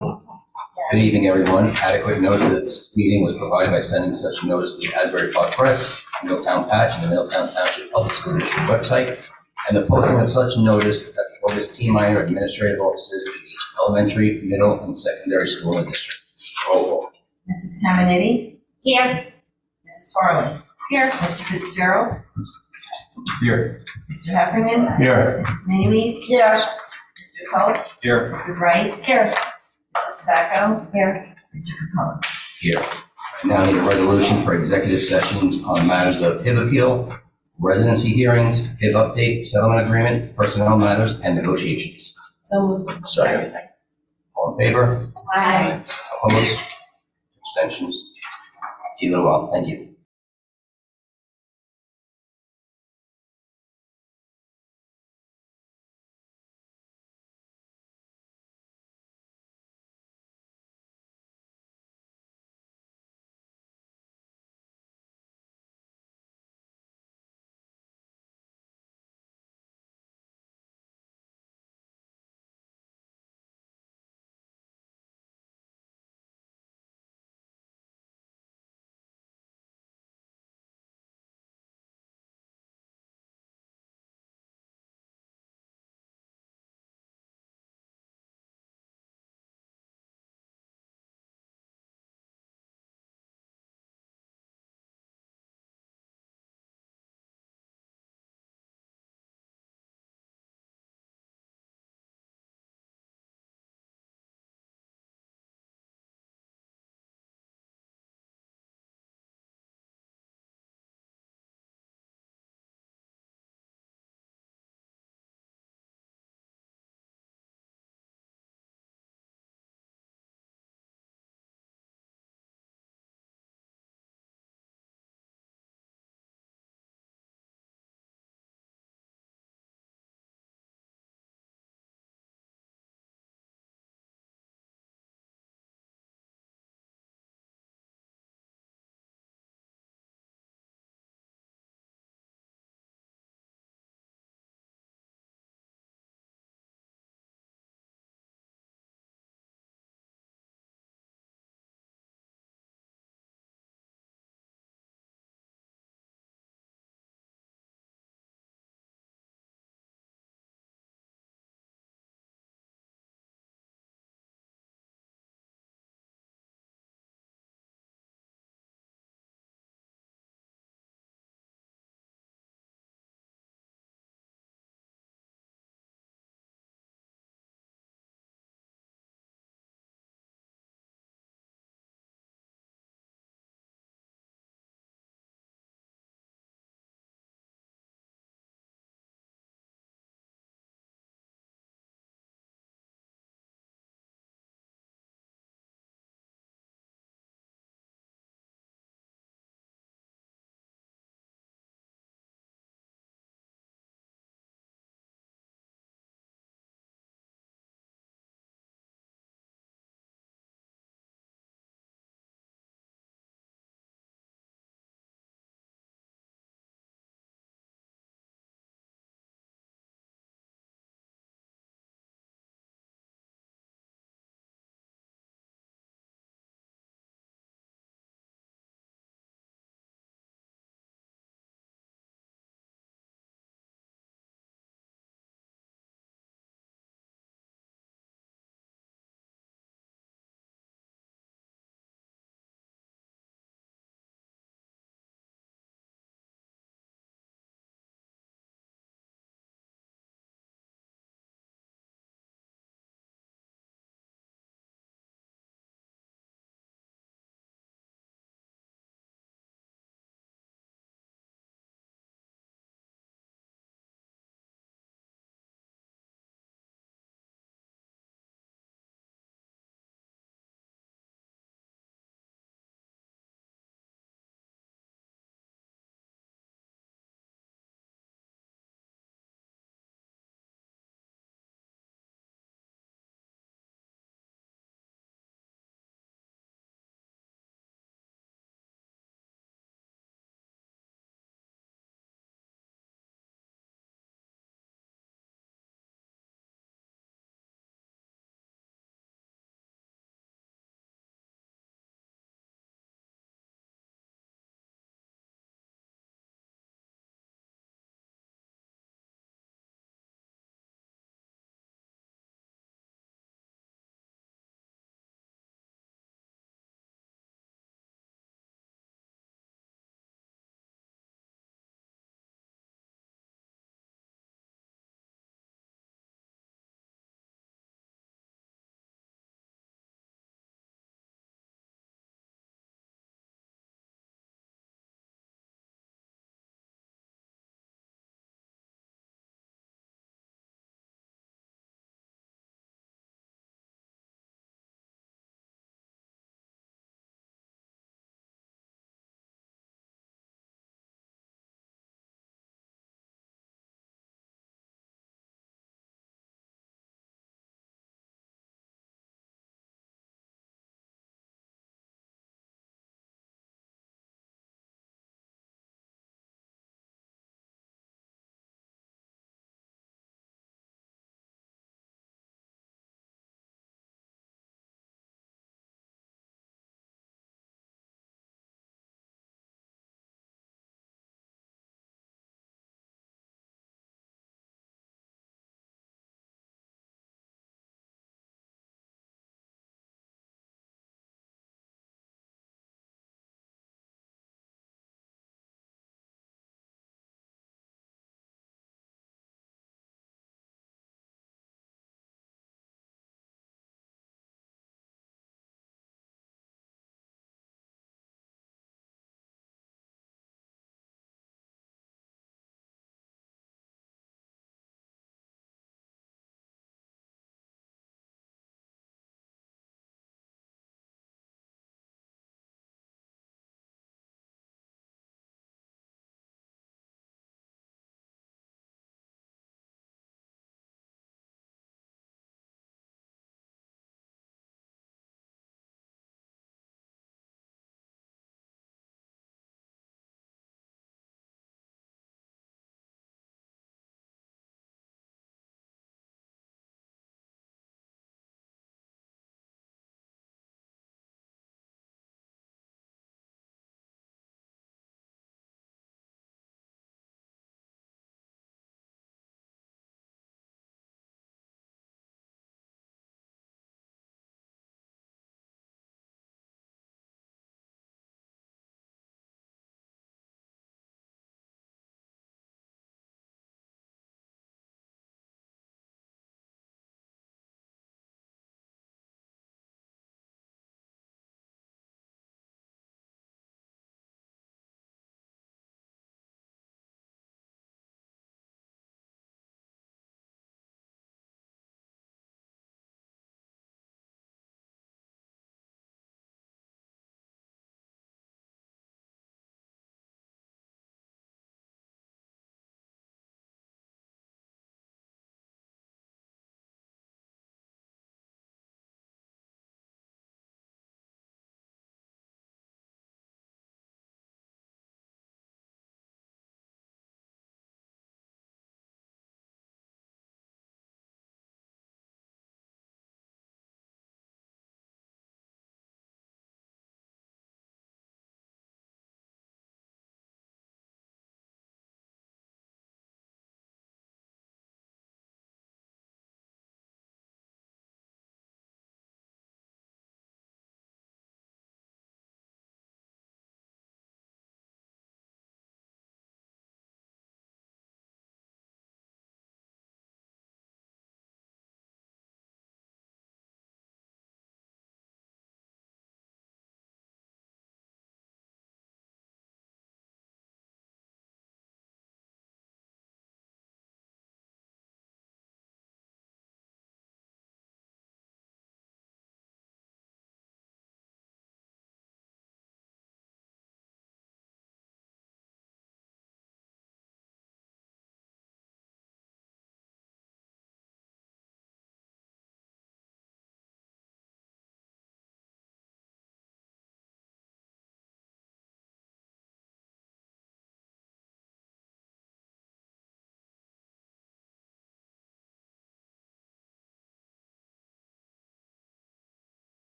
Good evening, everyone. Adequate notice of this meeting was provided by sending such notice to the Asbury Park Press, Middletown Patch, and the Middletown Township Public School District website, and the posting of such notice at the August T. Minor administrative offices of each elementary, middle, and secondary school in the district. Roll call. Mrs. Caminetti? Here. Mrs. Farley? Here. Mr. Fitzgerald? Here. Mr. Heffernan? Here. Mrs. Mayonnaise? Here. Mr. Coe? Here. Mrs. Wright? Here. Mrs. Tobacco? Here. Mr. Capone? Here. Now I need a resolution for executive sessions on matters of PIV appeal, residency hearings, PIV update, settlement agreement, personnel matters, and negotiations. So moved. Second. All in favor? Aye. Opposed? Abstentions? See you in a little while. Thank you.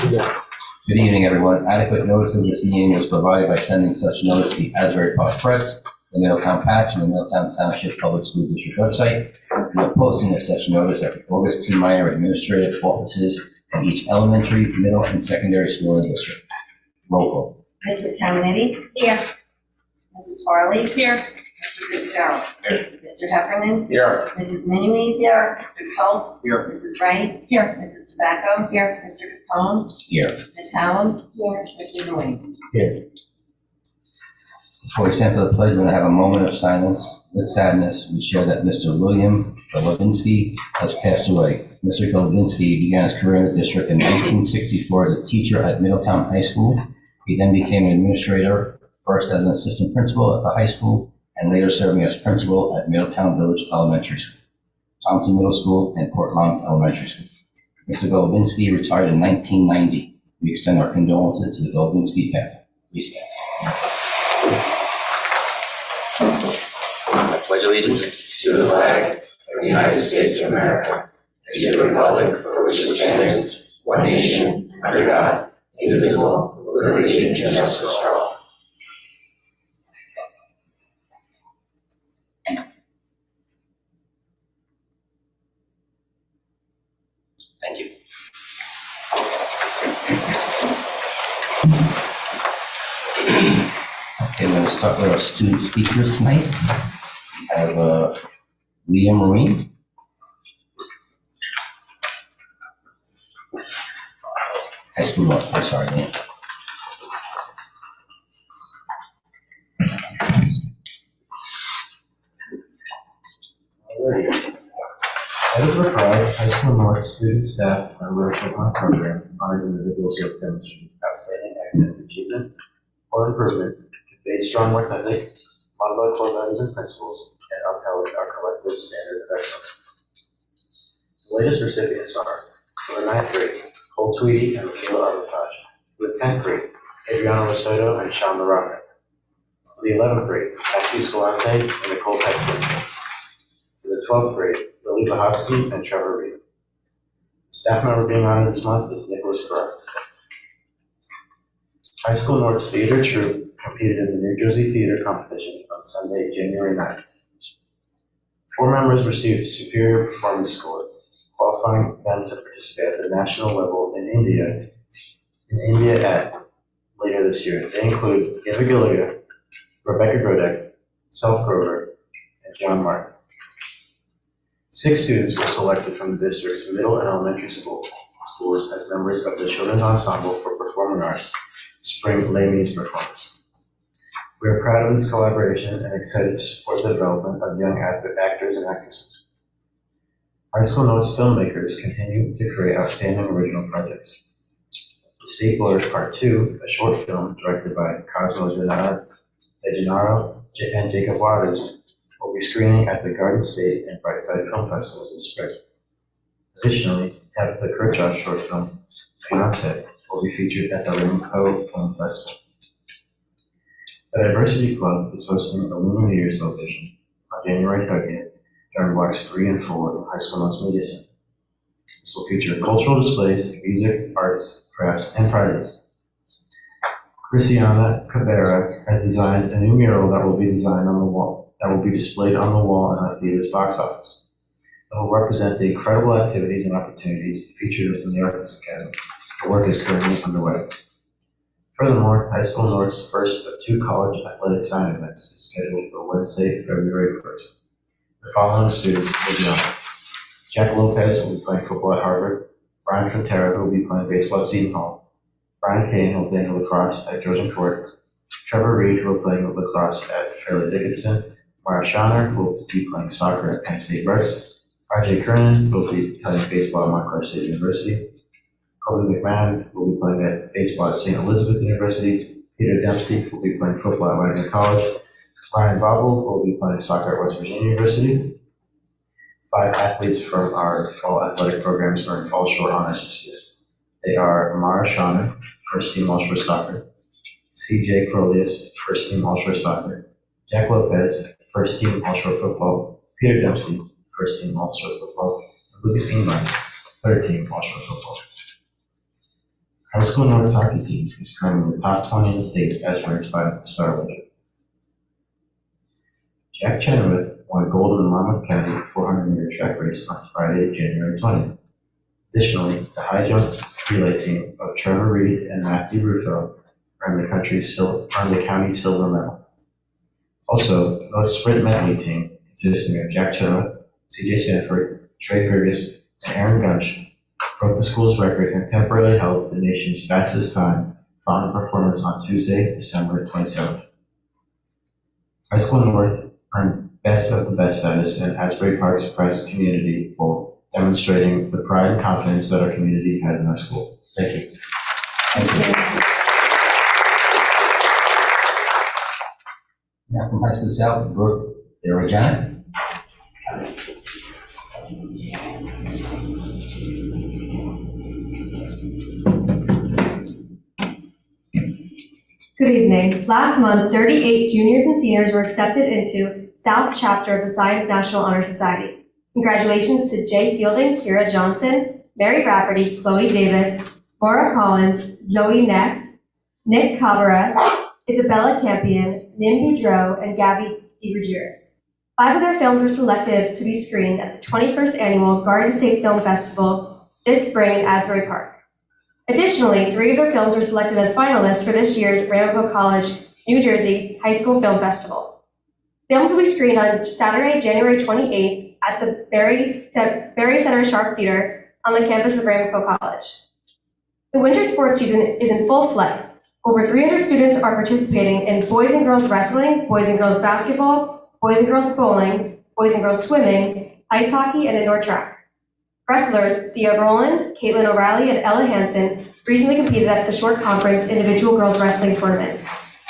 Good evening, everyone. Adequate notice of this meeting was provided by sending such notice to the Asbury Park Press, the Middletown Patch, and the Middletown Township Public School District website, and the posting of such notice at the August T. Meyer Administrative Offices in each elementary, middle, and secondary school in the district. Roll call. Mrs. Caminiti? Here. Mrs. Farley? Here. Mr. Fitzgerald? Here. Mr. Heffernan? Here. Mrs. Minimes? Here. Mr. Culp? Here. Mrs. Wright? Here. Mrs. Tobacco? Here. Mr. Capone? Here. Ms. Hallam? Here. Mr. Noe? Here. Before we stand for the pledge, we're going to have a moment of silence. With sadness, we share that Mr. William Golovinsky has passed away. Mr. Golovinsky began his career in the district in 1964 as a teacher at Middletown High School. He then became an administrator, first as an assistant principal at the high school, and later serving as principal at Middletown Village Elementary School, Thompson Middle School, and Portland Elementary School. Mr. Golovinsky retired in 1990. We extend our condolences to the Golovinsky family. Please stand. I pledge allegiance to the flag of the United States of America, and to the republic for which it stands, one nation, under God, indivisible, with liberty and justice for all. Thank you. Okay, we're going to start with our student speakers tonight. I have Leah Marine. High school North, I'm sorry, Leah. Out of pride, High School North student staff members of my program honors individuals who have demonstrated outstanding academic achievement or improvement, conveyed strong work ethic, modeled our core values and principles, and upheld our collective standard of excellence. The latest recipients are, for the 9th grade, Cole Tweedy and Michaela Armitage. For the 10th grade, Adriana Rosoto and Sean LaRocca. For the 11th grade, Maxie Scolante and Nicole Tyson. For the 12th grade, Lily Bahovsky and Trevor Reed. Staff member being honored this month is Nicholas Carr. High School North's theater troupe competed in the New Jersey Theater Competition on Sunday, January 9th. 4 members received Superior Performance Score, qualifying them to participate at the national level in India later this year. They include Eva Gilliga, Rebecca Grodek, Self Grover, and John Martin. 6 students were selected from the district's middle and elementary schools as members of the Children's Ensemble for Performing Arts Spring Les Mis performance. We are proud of this collaboration and excited to support the development of young actors and actresses. High School North's filmmakers continue to create outstanding original projects. The State Voters Part 2, a short film directed by Cosmo De Gennaro and Jacob Waters, will be screening at the Garden State and Brightside Film Festivals this spring. Additionally, Tabitha Kirchhoff's short film, Fiancé, will be featured at the Rimco Film Festival. The Diversity Club is hosting a Lunar New Year celebration on January 30th during blocks 3 and 4 of High School North's Media Center. This will feature cultural displays, music, arts, crafts, and prizes. Cristiana Cabrera has designed a new mural that will be displayed on the wall in our theater's box office. It will represent the incredible activities and opportunities featured within the Arts Academy. The work is currently underway. Furthermore, High School North's first of 2 college athletic sign events is scheduled for Wednesday, February 1st. The following students will be honored. Jack Lopez will be playing football at Harvard. Brian Frontera will be playing baseball at Seton Hall. Brian Kane will be playing lacrosse at Trojan Court. Trevor Reed will be playing lacrosse at Fairleigh Dickinson. Mara Schauner will be playing soccer at Penn State Berks. RJ Kernan will be playing baseball at Montclair State University. Colby McMahon will be playing at baseball at St. Elizabeth University. Peter Dempsey will be playing football at Wagner College. Ryan Bobble will be playing soccer at West Virginia University. 5 athletes from our fall athletic programs earned Fall Shore honors this year. They are Mara Schauner, first team All Shore Soccer. CJ Crolius, first team All Shore Soccer. Jack Lopez, first team All Shore Football. Peter Dempsey, first team All Shore Football. And Lucas Ingman, third team All Shore Football. High School North's hockey team is currently in the top 20 in the state as ranked by the Star Ledger. Jack Chenoweth won gold in the Monmouth County 400-meter track race on Friday, January 20th. Additionally, the high jump relay team of Trevor Reed and Matthew Rufo earned the county silver medal. Also, the sprint medley team, consisting of Jack Chenoweth, C.J. Sanford, Trey Fergus, and Aaron Gunch, broke the school's record and temporarily held the nation's fastest time following performance on Tuesday, December 27th. High School North earned Best of the Best status in Asbury Park's Press Community Bowl, demonstrating the pride and confidence that our community has in our school. Thank you. Thank you. Now from High School South, Brooke Derajan. Good evening. Last month, 38 juniors and seniors were accepted into South Chapter of the Science National Honor Society. Congratulations to Jay Fielding, Kira Johnson, Mary Rafferty, Chloe Davis, Maura Collins, Zoe Ness, Nick Cabaras, Isabella Champion, Nim Boudreau, and Gabby DeRuggiero. 5 of their films were selected to be screened at the 21st Annual Garden State Film Festival this spring in Asbury Park. Additionally, 3 of their films were selected as finalists for this year's Ramapo College, New Jersey High School Film Festival. Films will be screened on Saturday, January 28th at the Barry Center Sharp Theater on the campus of Ramapo College. The winter sports season is in full flight. Over 300 students are participating in boys and girls wrestling, boys and girls basketball, boys and girls bowling, boys and girls swimming, ice hockey, and indoor track. Wrestlers Thea Rowland, Caitlin O'Reilly, and Ella Hansen recently competed at the Short Conference Individual Girls Wrestling Tournament,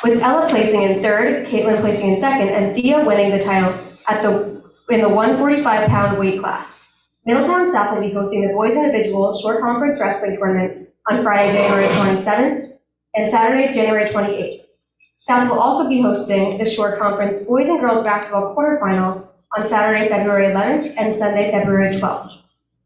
with Ella placing in 3rd, Caitlin placing in 2nd, and Thea winning the title in the 145-pound weight class. Middletown South will be hosting the Boys Individual Short Conference Wrestling Tournament on Friday, January 27th, and Saturday, January 28th. South will also be hosting the Short Conference Boys and Girls Basketball Quarterfinals on Saturday, February 11th, and Sunday, February 12th.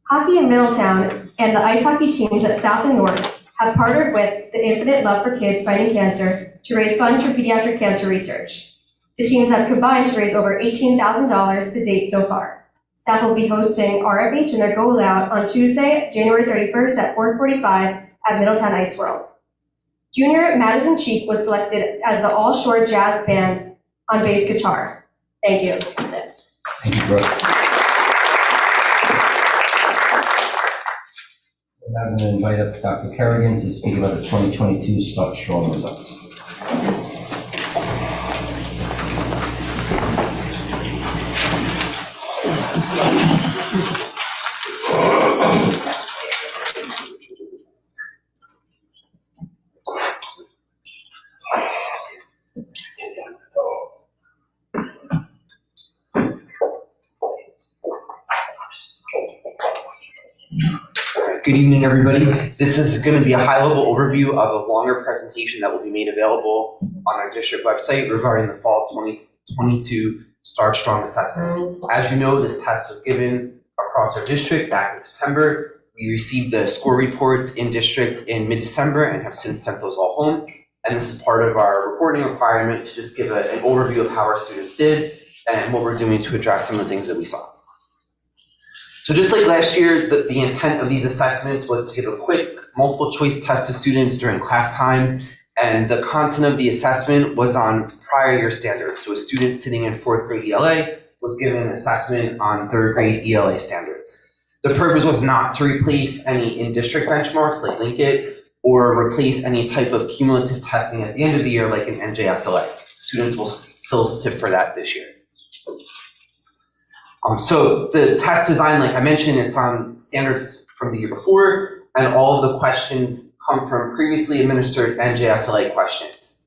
Hockey in Middletown and the ice hockey teams at South and North have partnered with the Infinite Love for Kids Fighting Cancer to raise funds for pediatric cancer research. The teams have combined to raise over $18,000 to date so far. South will be hosting RFH and their Go Loud on Tuesday, January 31st at 4:45 at Middletown Ice World. Junior Madison Cheek was selected as the All-Shore Jazz Band on bass guitar. Thank you. That's it. Thank you, Brooke. Now I'm going to invite up Dr. Kerrigan to speak about the 2022 Start Strong results. Good evening, everybody. This is going to be a high-level overview of a longer presentation that will be made available on our district website regarding the Fall 2022 Start Strong Assessment. As you know, this test was given across our district back in September. We received the score reports in district in mid-December and have since sent those all home. And this is part of our reporting requirement to just give an overview of how our students did and what we're doing to address some of the things that we saw. So just like last year, the intent of these assessments was to give a quick multiple choice test to students during class time, and the content of the assessment was on prior year standards. So a student sitting in 4th grade ELA was given an assessment on 3rd grade ELA standards. The purpose was not to replace any in-district benchmarks like Linkit or replace any type of cumulative testing at the end of the year like an NJSLA. Students will still sit for that this year. So the test design, like I mentioned, it's on standards from the year before, and all of the questions come from previously administered NJSLA questions.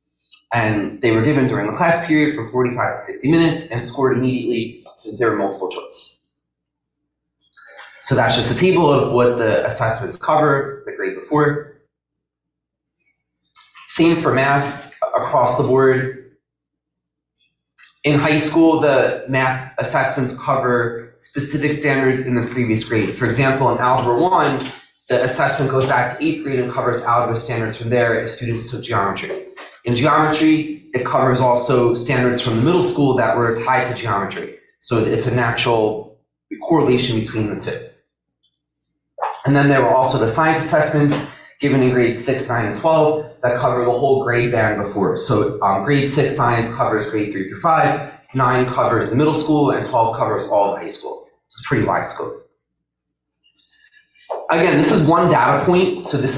And they were given during the class period from 45 to 60 minutes and scored immediately since they were multiple choice. So that's just a table of what the assessments cover the grade before. Same for math across the board. In high school, the math assessments cover specific standards in the previous grade. For example, in Algebra 1, The assessment goes back to 8th grade and covers algebra standards from there if students took geometry. In geometry, it covers also standards from the middle school that were tied to geometry. So it's a natural correlation between the two. And then there were also the science assessments given in grades 6, 9, and 12 that cover the whole grade band before. So grade 6 science covers grade 3 through 5, 9 covers the middle school, and 12 covers all of high school. It's pretty wide scope. Again, this is one data point, so this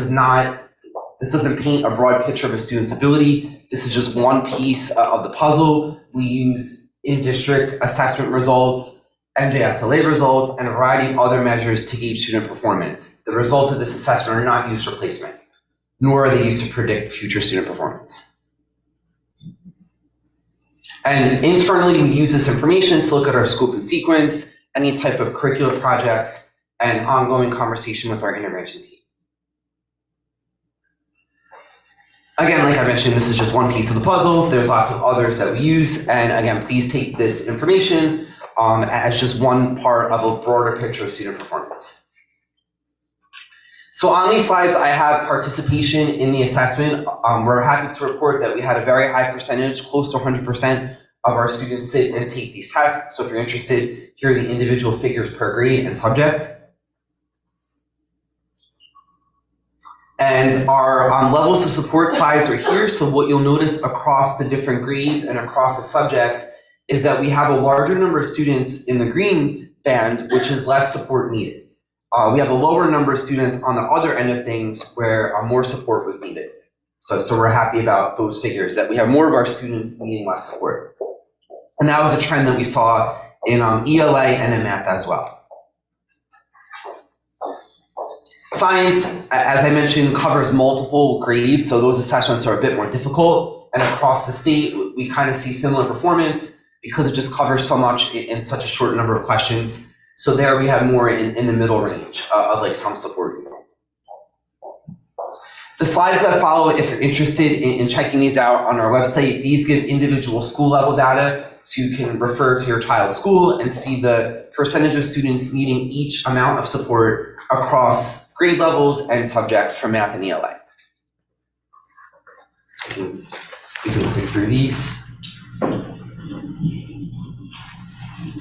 doesn't paint a broad picture of a student's ability. This is just one piece of the puzzle. We use in-district assessment results, NJSLA results, and a variety of other measures to gauge student performance. The results of this assessment are not used for placement, nor are they used to predict future student performance. And internally, we use this information to look at our scope and sequence, any type of curricular projects, and ongoing conversation with our intervention team. Again, like I mentioned, this is just one piece of the puzzle. There's lots of others that we use. And again, please take this information as just one part of a broader picture of student performance. So on these slides, I have participation in the assessment. We're happy to report that we had a very high percentage, close to 100% of our students sit and take these tests. So if you're interested, here are the individual figures per grade and subject. And our levels of support slides are here. So what you'll notice across the different grades and across the subjects is that we have a larger number of students in the green band, which is less support needed. We have a lower number of students on the other end of things where more support was needed. So we're happy about those figures, that we have more of our students needing less support. And that was a trend that we saw in ELA and in math as well. Science, as I mentioned, covers multiple grades, so those assessments are a bit more difficult. And across the state, we kind of see similar performance because it just covers so much in such a short number of questions. So there we have more in the middle range of like some support. The slides that follow, if you're interested in checking these out on our website, these give individual school level data. So you can refer to your child's school and see the percentage of students needing each amount of support across grade levels and subjects for math and ELA. So we can click through these.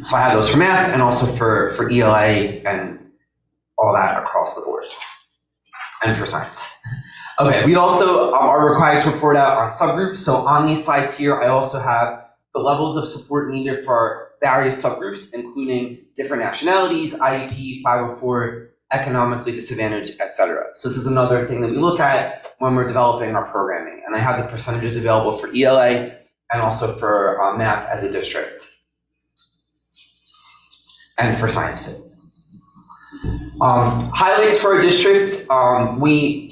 So I have those for math and also for ELA and all that across the board, and for science. Okay, we also are required to report out on subgroups. So on these slides here, I also have the levels of support needed for various subgroups, including different nationalities, IEP, 504, economically disadvantaged, etc. So this is another thing that we look at when we're developing our programming. And I have the percentages available for ELA and also for math as a district. And for science too. Highlights for our district,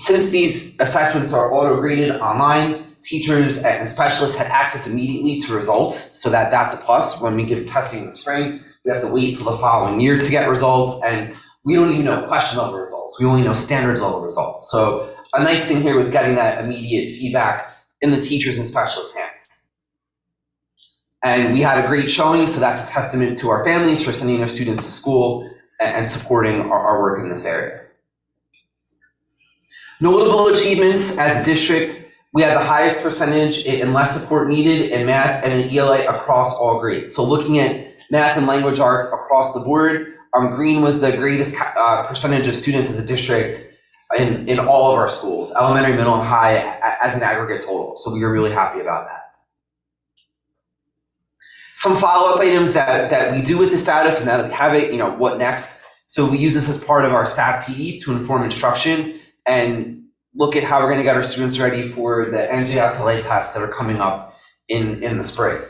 since these assessments are auto-graded online, teachers and specialists had access immediately to results, so that's a plus. When we give testing in the spring, we have to wait till the following year to get results, and we don't even know question level results. We only know standards level results. So a nice thing here was getting that immediate feedback in the teachers and specialists' hands. And we had a great showing, so that's a testament to our families for sending their students to school and supporting our work in this area. Notable achievements as a district, we had the highest percentage in less support needed in math and in ELA across all grades. So looking at math and language arts across the board, green was the greatest percentage of students as a district in all of our schools, elementary, middle, and high as an aggregate total. So we were really happy about that. Some follow-up items that we do with this data, so now that we have it, what next? So we use this as part of our staff PE to inform instruction and look at how we're going to get our students ready for the NJSLA tests that are coming up in the spring.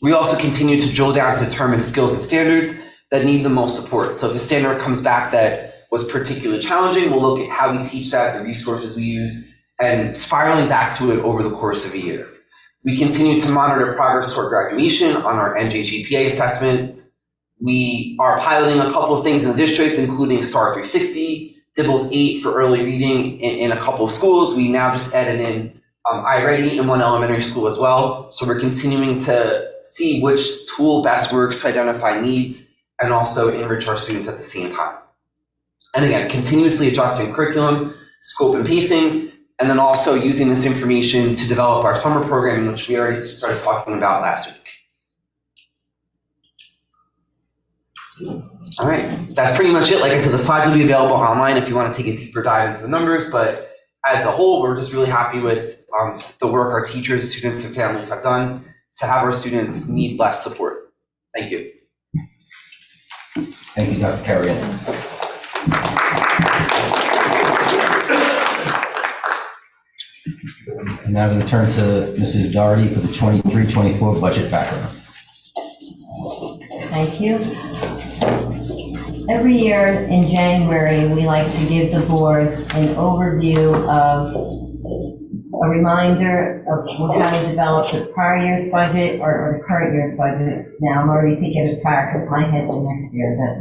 We also continue to drill down to determine skills and standards that need the most support. So if a standard comes back that was particularly challenging, we'll look at how we teach that, the resources we use, and spiraling back to it over the course of a year. We continue to monitor progress toward graduation on our NJGPA assessment. We are piloting a couple of things in the district, including STAR 360, DIBELS 8 for early reading in a couple of schools. We now just added in iReady in one elementary school as well. So we're continuing to see which tool best works to identify needs and also enrich our students at the same time. And again, continuously adjusting curriculum, scope and pacing, and then also using this information to develop our summer program, which we already started talking about last week. All right, that's pretty much it. Like I said, the slides will be available online if you want to take a deeper dive into the numbers, but as a whole, we're just really happy with the work our teachers, students, and families have done to have our students need less support. Thank you. Thank you, Dr. Carrion. And now I'm going to turn to Mrs. Doherty for the 23-24 budget background. Thank you. Every year in January, we like to give the board an overview of a reminder of how to develop the prior year's budget or the current year's budget. Now, I'm already thinking of prior because my head's in next year, but,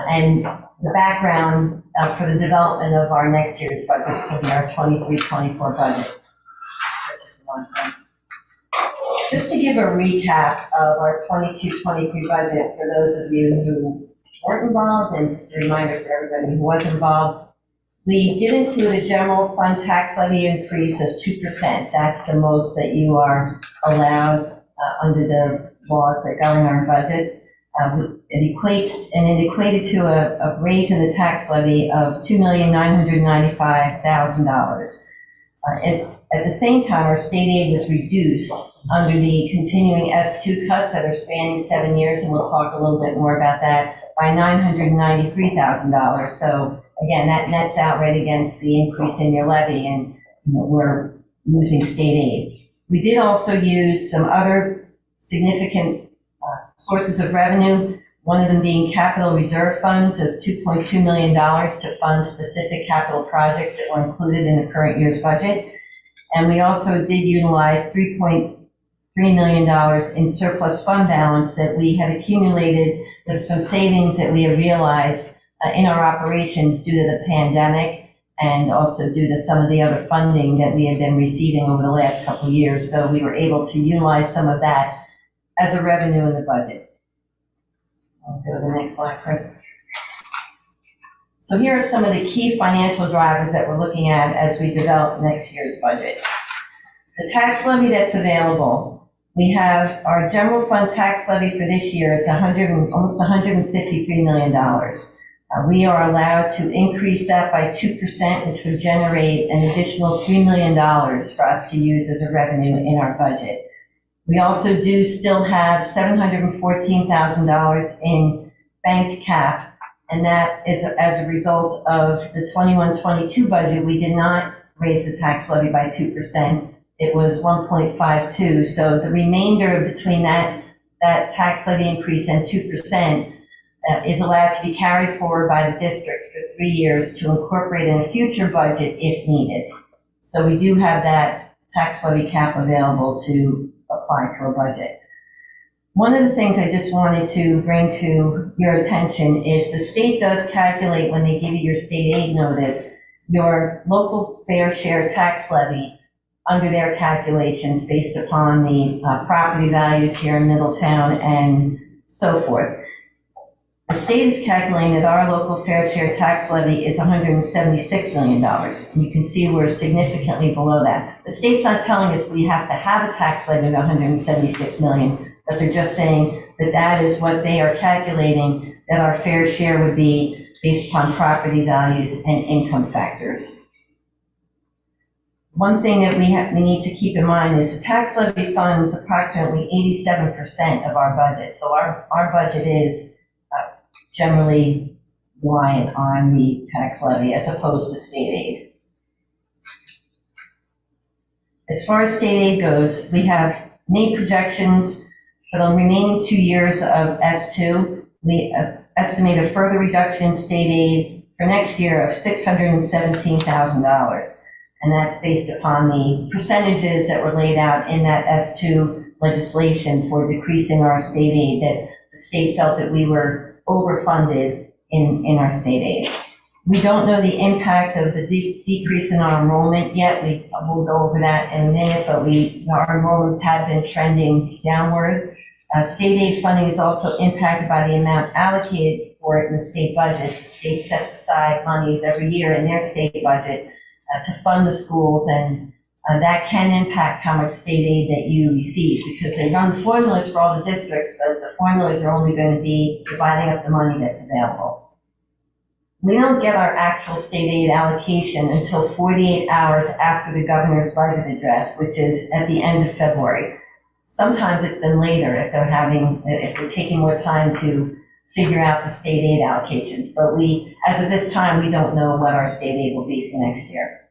and the background for the development of our next year's budget, because of our 23-24 budget. Just to give a recap of our 22-23 budget for those of you who weren't involved, and just a reminder for everybody who was involved, we did include a general fund tax levy increase of 2%. That's the most that you are allowed under the laws that govern our budgets. It equated to a raise in the tax levy of $2,995,000. At the same time, our state aid was reduced under the continuing S2 cuts that are spanning 7 years, and we'll talk a little bit more about that, by $993,000. So again, that nets out right against the increase in your levy, and we're losing state aid. We did also use some other significant sources of revenue, one of them being capital reserve funds of $2.2 million to fund specific capital projects that were included in the current year's budget. And we also did utilize $3.3 million in surplus fund balance that we had accumulated with some savings that we have realized in our operations due to the pandemic, and also due to some of the other funding that we have been receiving over the last couple of years. So we were able to utilize some of that as a revenue in the budget. I'll go to the next slide, Chris. So here are some of the key financial drivers that we're looking at as we develop next year's budget. The tax levy that's available. We have our general fund tax levy for this year is almost $153 million. We are allowed to increase that by 2%, which would generate an additional $3 million for us to use as a revenue in our budget. We also do still have $714,000 in banked cap, and that is as a result of the 21-22 budget. We did not raise the tax levy by 2%. It was 1.52. So the remainder between that tax levy increase and 2% is allowed to be carried forward by the district for 3 years to incorporate in a future budget if needed. So we do have that tax levy cap available to apply to a budget. One of the things I just wanted to bring to your attention is the state does calculate, when they give you your state aid notice, your local fair share tax levy under their calculations based upon the property values here in Middletown and so forth. The state is calculating that our local fair share tax levy is $176 million. And you can see we're significantly below that. The state's not telling us we have to have a tax levy of $176 million, but they're just saying that that is what they are calculating, that our fair share would be based upon property values and income factors. One thing that we need to keep in mind is the tax levy funds approximately 87% of our budget. So our budget is generally reliant on the tax levy as opposed to state aid. As far as state aid goes, we have made projections for the remaining 2 years of S2. We estimate a further reduction in state aid for next year of $617,000. And that's based upon the percentages that were laid out in that S2 legislation for decreasing our state aid, that the state felt that we were overfunded in our state aid. We don't know the impact of the decrease in our enrollment yet. We'll go over that in a minute, but our enrollments have been trending downward. State aid funding is also impacted by the amount allocated for it in the state budget. The state sets aside monies every year in their state budget to fund the schools, and that can impact how much state aid that you receive, because they run formulas for all the districts, but the formulas are only going to be dividing up the money that's available. We don't get our actual state aid allocation until 48 hours after the governor's budget address, which is at the end of February. Sometimes it's been later if they're taking more time to figure out the state aid allocations. But as of this time, we don't know what our state aid will be for next year.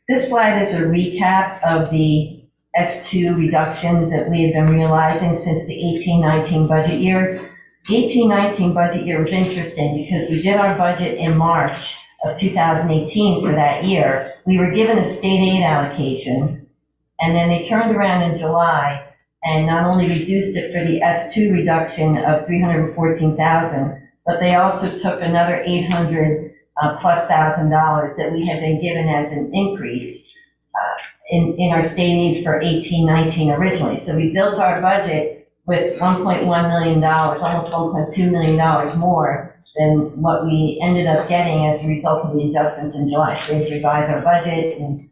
This slide is a recap of the S2 reductions that we have been realizing since the 18-19 budget year. The 18-19 budget year was interesting because we did our budget in March of 2018 for that year. We were given a state aid allocation, and then they turned around in July and not only reduced it for the S2 reduction of $314,000, but they also took another $800,000 plus that we had been given as an increase in our state aid for 18-19 originally. So we built our budget with $1.1 million, almost $1.2 million more than what we ended up getting as a result of the adjustments in July. So we had to revise our budget, and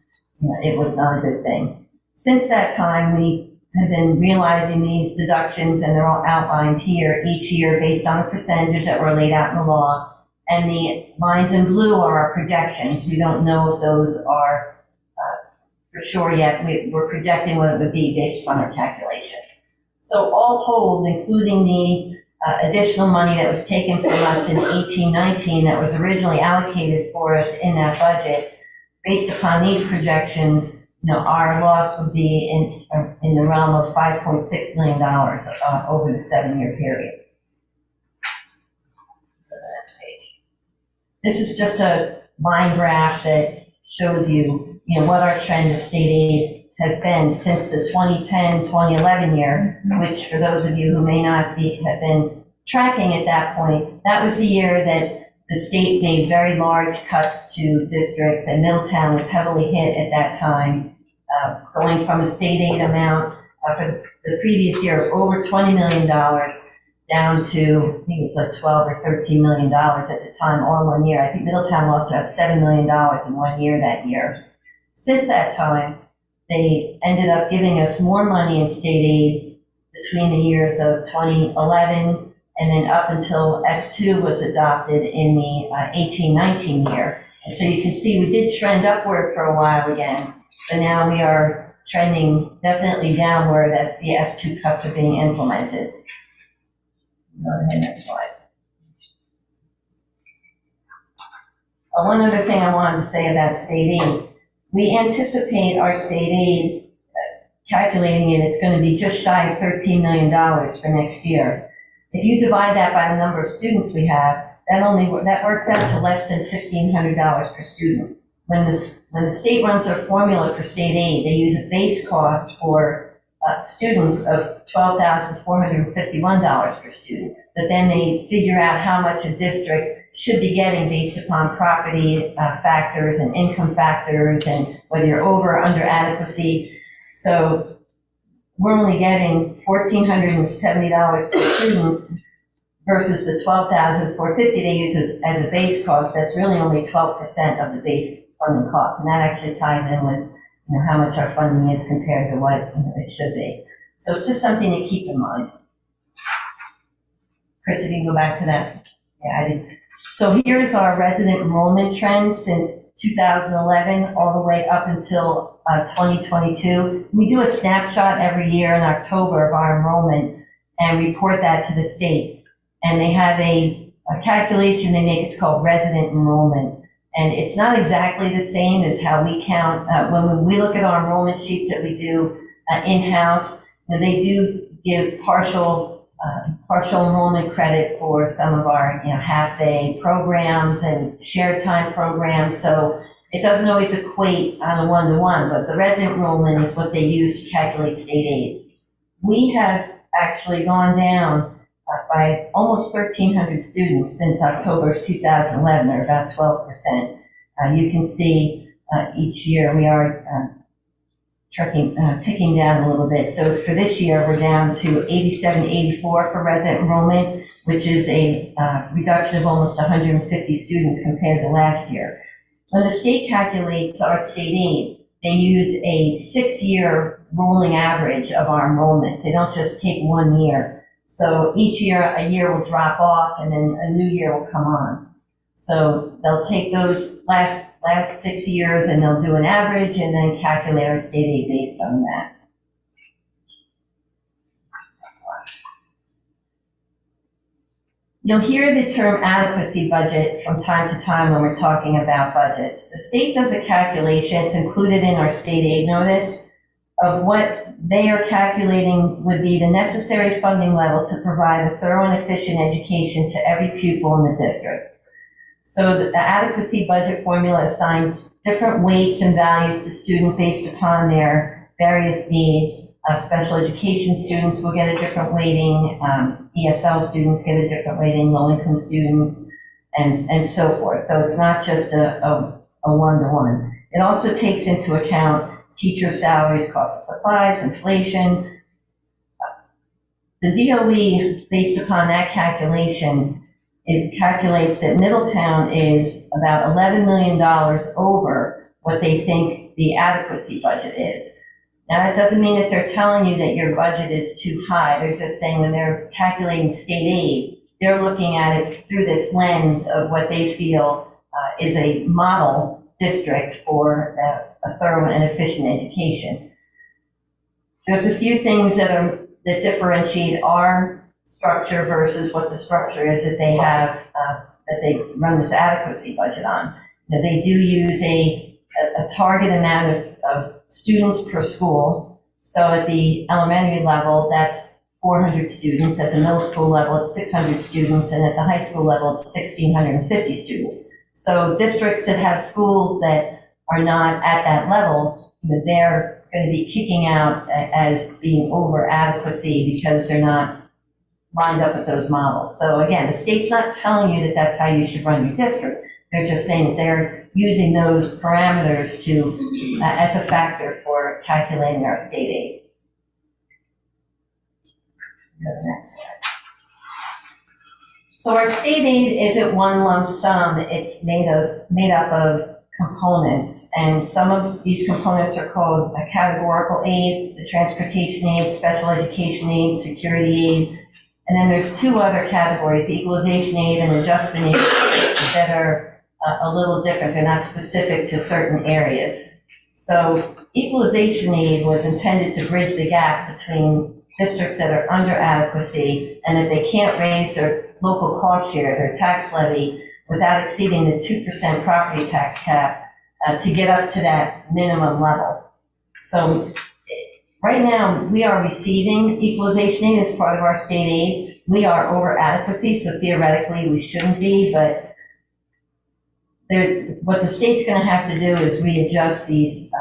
it was not a good thing. Since that time, we have been realizing these deductions, and they're all outlined here each year based on the percentages that were laid out in the law. And the lines in blue are our projections. We don't know if those are for sure yet. We're projecting what it would be based upon our calculations. So all told, including the additional money that was taken from us in 18-19 that was originally allocated for us in that budget, based upon these projections, our loss would be in the realm of $5.6 million over the 7-year period. Go to the next page. This is just a line graph that shows you, what our trend of state aid has been since the 2010-2011 year, which for those of you who may not have been tracking at that point, that was the year that the state made very large cuts to districts, and Middletown was heavily hit at that time, going from a state aid amount for the previous year of over $20 million down to, I think it was like $12 or $13 million at the time, all in 1 year. I think Middletown lost about $7 million in 1 year that year. Since that time, they ended up giving us more money in state aid between the years of 2011 and then up until S2 was adopted in the 18-19 year. And so you can see we did trend upward for a while again, but now we are trending definitely downward as the S2 cuts are being implemented. Go ahead, next slide. One other thing I wanted to say about state aid. We anticipate our state aid, calculating it, it's going to be just shy of $13 million for next year. If you divide that by the number of students we have, that works out to less than $1,500 per student. When the state runs their formula for state aid, they use a base cost for students of $12,451 per student. But then they figure out how much a district should be getting based upon property factors and income factors and whether you're over or under adequacy. So we're only getting $1,470 per student versus the $12,450 they use as a base cost. That's really only 12% of the base funding cost, and that actually ties in with how much our funding is compared to what it should be. So it's just something to keep in mind. Chris, if you can go back to that. Yeah, I did. So here's our resident enrollment trend since 2011 all the way up until 2022. We do a snapshot every year in October of our enrollment and report that to the state. And they have a calculation they make, it's called resident enrollment. And it's not exactly the same as how we count. When we look at our enrollment sheets that we do in-house, they do give partial enrollment credit for some of our half-day programs and shared time programs. So it doesn't always equate on a one-to-one, but the resident enrollment is what they use to calculate state aid. We have actually gone down by almost 1,300 students since October of 2011, or about 12%. You can see each year we are ticking down a little bit. So for this year, we're down to 8784 for resident enrollment, which is a reduction of almost 150 students compared to last year. When the state calculates our state aid, they use a 6-year rolling average of our enrollments. They don't just take 1 year. So each year, a year will drop off and then a new year will come on. So they'll take those last 6 years and they'll do an average and then calculate our state aid based on that. Next slide. You'll hear the term adequacy budget from time to time when we're talking about budgets. The state does a calculation, it's included in our state aid notice, of what they are calculating would be the necessary funding level to provide a thorough and efficient education to every pupil in the district. So the adequacy budget formula assigns different weights and values to students based upon their various needs. Special education students will get a different weighting, ESL students get a different weighting, low-income students, and so forth. So it's not just a one-to-one. It also takes into account teacher salaries, cost of supplies, inflation. The DOE, based upon that calculation, it calculates that Middletown is about $11 million over what they think the adequacy budget is. Now, that doesn't mean that they're telling you that your budget is too high. They're just saying when they're calculating state aid, they're looking at it through this lens of what they feel is a model district for a thorough and efficient education. There's a few things that differentiate our structure versus what the structure is that they have, that they run this adequacy budget on. You know, they do use a target amount of students per school. So at the elementary level, that's 400 students. At the middle school level, it's 600 students. And at the high school level, it's 1,650 students. So districts that have schools that are not at that level, they're going to be kicking out as being over adequacy because they're not lined up with those models. So again, the state's not telling you that that's how you should run your district. They're just saying that they're using those parameters to as a factor for calculating our state aid. Go to the next slide. So our state aid isn't one lump sum. It's made up of components, and some of these components are called a categorical aid, the transportation aid, special education aid, security aid, and then there's 2 other categories, equalization aid and adjustment aid, that are a little different. They're not specific to certain areas. So equalization aid was intended to bridge the gap between districts that are under adequacy and that they can't raise their local cost share, their tax levy, without exceeding the 2% property tax cap to get up to that minimum level. So right now, we are receiving equalization aid as part of our state aid. We are over adequacy, so theoretically we shouldn't be, but what the state's going to have to do is readjust these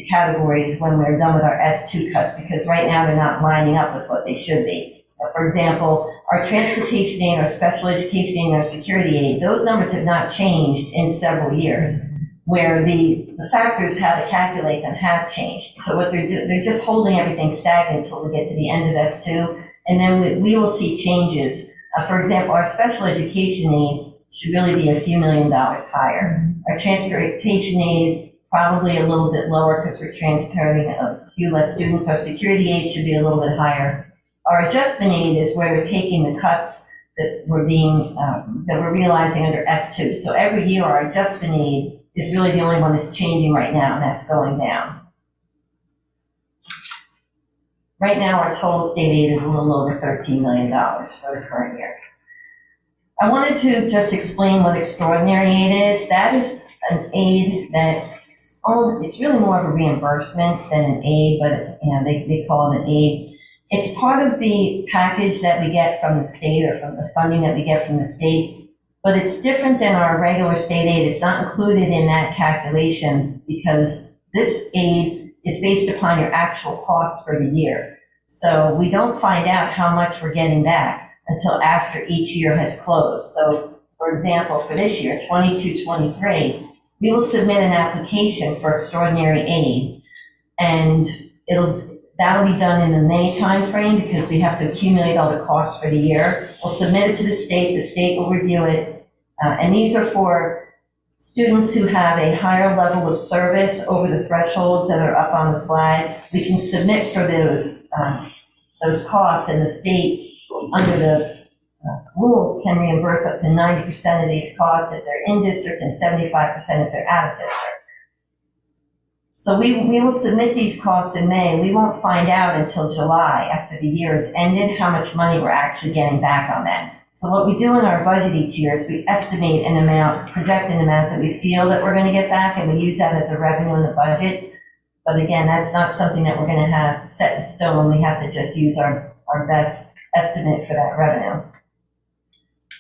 categories when we're done with our S2 cuts, because right now they're not lining up with what they should be. For example, our transportation aid, our special education aid, and our security aid, those numbers have not changed in several years, where the factors how to calculate them have changed. So what they're doing, they're just holding everything stagnant until we get to the end of S2, and then we will see changes. For example, our special education aid should really be a few $1 million higher. Our transportation aid, probably a little bit lower because we're transporting a few less students. Our security aid should be a little bit higher. Our adjustment aid is where we're taking the cuts that we're realizing under S2. So every year our adjustment aid is really the only one that's changing right now, and that's going down. Right now our total state aid is a little over $13 million for the current year. I wanted to just explain what extraordinary aid is. That is an aid that it's really more of a reimbursement than an aid, but they call it an aid. It's part of the package that we get from the state, or from the funding that we get from the state, but it's different than our regular state aid. It's not included in that calculation because this aid is based upon your actual costs for the year. So we don't find out how much we're getting back until after each year has closed. So, for example, for this year, 22-23, we will submit an application for extraordinary aid And that'll be done in the May timeframe because we have to accumulate all the costs for the year. We'll submit it to the state will review it. And these are for students who have a higher level of service over the thresholds that are up on the slide. We can submit for those costs, and the state, under the rules, can reimburse up to 90% of these costs if they're in district and 75% if they're out of district. So we will submit these costs in May. We won't find out until July, after the year is ended, how much money we're actually getting back on that. So what we do in our budget each year is we estimate an amount, project an amount that we feel that we're going to get back, and we use that as a revenue in the budget. But again, that's not something that we're going to have set in stone. We have to just use our best estimate for that revenue.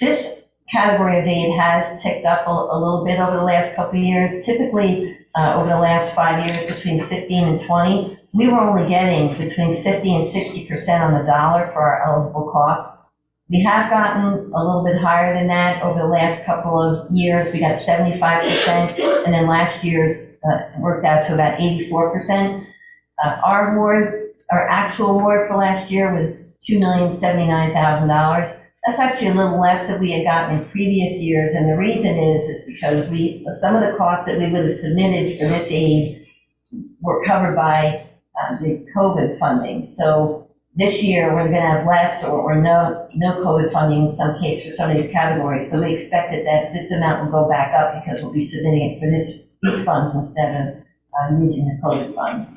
This category of aid has ticked up a little bit over the last couple of years. Typically, over the last 5 years, between 15 and 20, we were only getting between 50 and 60% on the dollar for our eligible costs. We have gotten a little bit higher than that over the last couple of years. We got 75%, and then last year's worked out to about 84%. Our actual award for last year was $2,079,000. That's actually a little less than we had gotten in previous years, and the reason is because some of the costs that we would have submitted for this aid were covered by the COVID funding. So this year we're going to have less or no COVID funding in some case for some of these categories. So we expected that this amount will go back up because we'll be submitting it for these funds instead of using the COVID funds.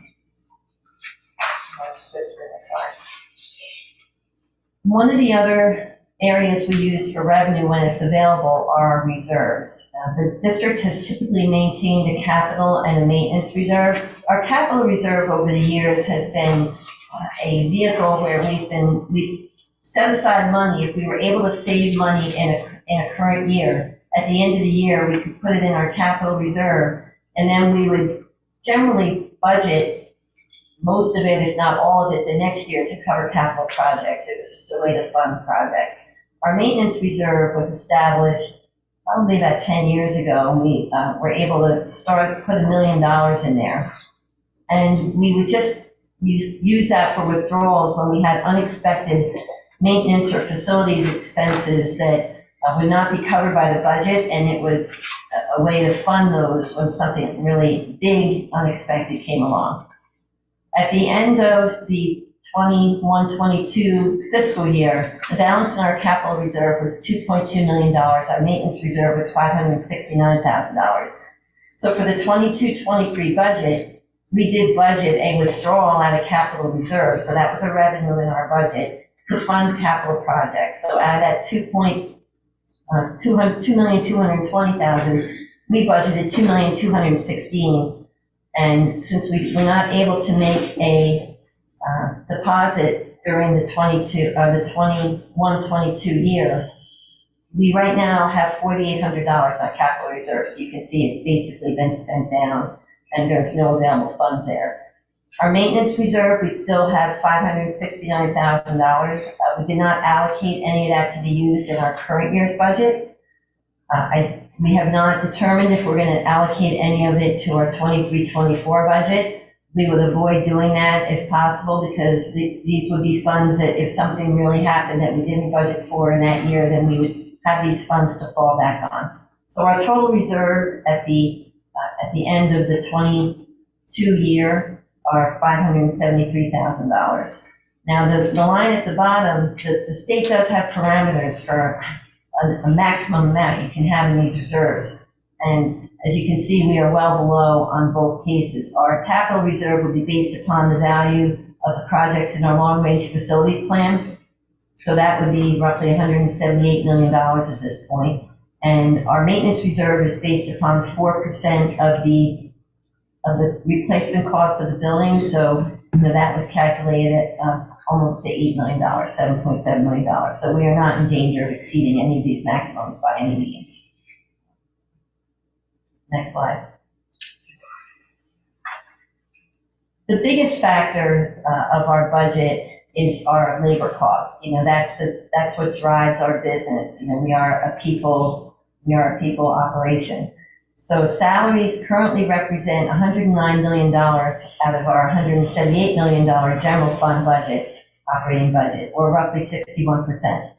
One of the other areas we use for revenue when it's available are reserves. The district has typically maintained a capital and a maintenance reserve. Our capital reserve over the years has been a vehicle where we set aside money. If we were able to save money in a current year, at the end of the year, we could put it in our capital reserve, and then we would generally budget most of it, if not all of it, the next year to cover capital projects. It was just a way to fund projects. Our maintenance reserve was established probably about 10 years ago. We were able to put $1 million in there. And we would just use that for withdrawals when we had unexpected maintenance or facilities expenses that would not be covered by the budget, and it was a way to fund those when something really big, unexpected came along. At the end of the 21-22 fiscal year, the balance in our capital reserve was $2.2 million. Our maintenance reserve was $569,000. So for the 22-23 budget, we did budget a withdrawal out of capital reserve. So that was a revenue in our budget to fund capital projects. So out of that $2,220,000, we budgeted $2,216,000. And since we were not able to make a deposit during the 21-22 year, we right now have $4,800 on capital reserve. So you can see it's basically been spent down and there's no available funds there. Our maintenance reserve, we still have $569,000. We did not allocate any of that to be used in our current year's budget. We have not determined if we're going to allocate any of it to our 23-24 budget. We would avoid doing that if possible, because these would be funds that if something really happened that we didn't budget for in that year, then we would have these funds to fall back on. So our total reserves at the end of the 22 year are $573,000. Now the line at the bottom, the state does have parameters for a maximum amount you can have in these reserves. And as you can see, we are well below on both cases. Our capital reserve will be based upon the value of the projects in our long-range facilities plan. So that would be roughly $178 million at this point. And our maintenance reserve is based upon 4% of the replacement costs of the building. So that was calculated at almost to $8 million, $7.7 million. So we are not in danger of exceeding any of these maximums by any means. Next slide. The biggest factor of our budget is our labor cost. That's what drives our business. We are a people operation. So salaries currently represent $109 million out of our $178 million general fund budget, operating budget, or roughly 61%.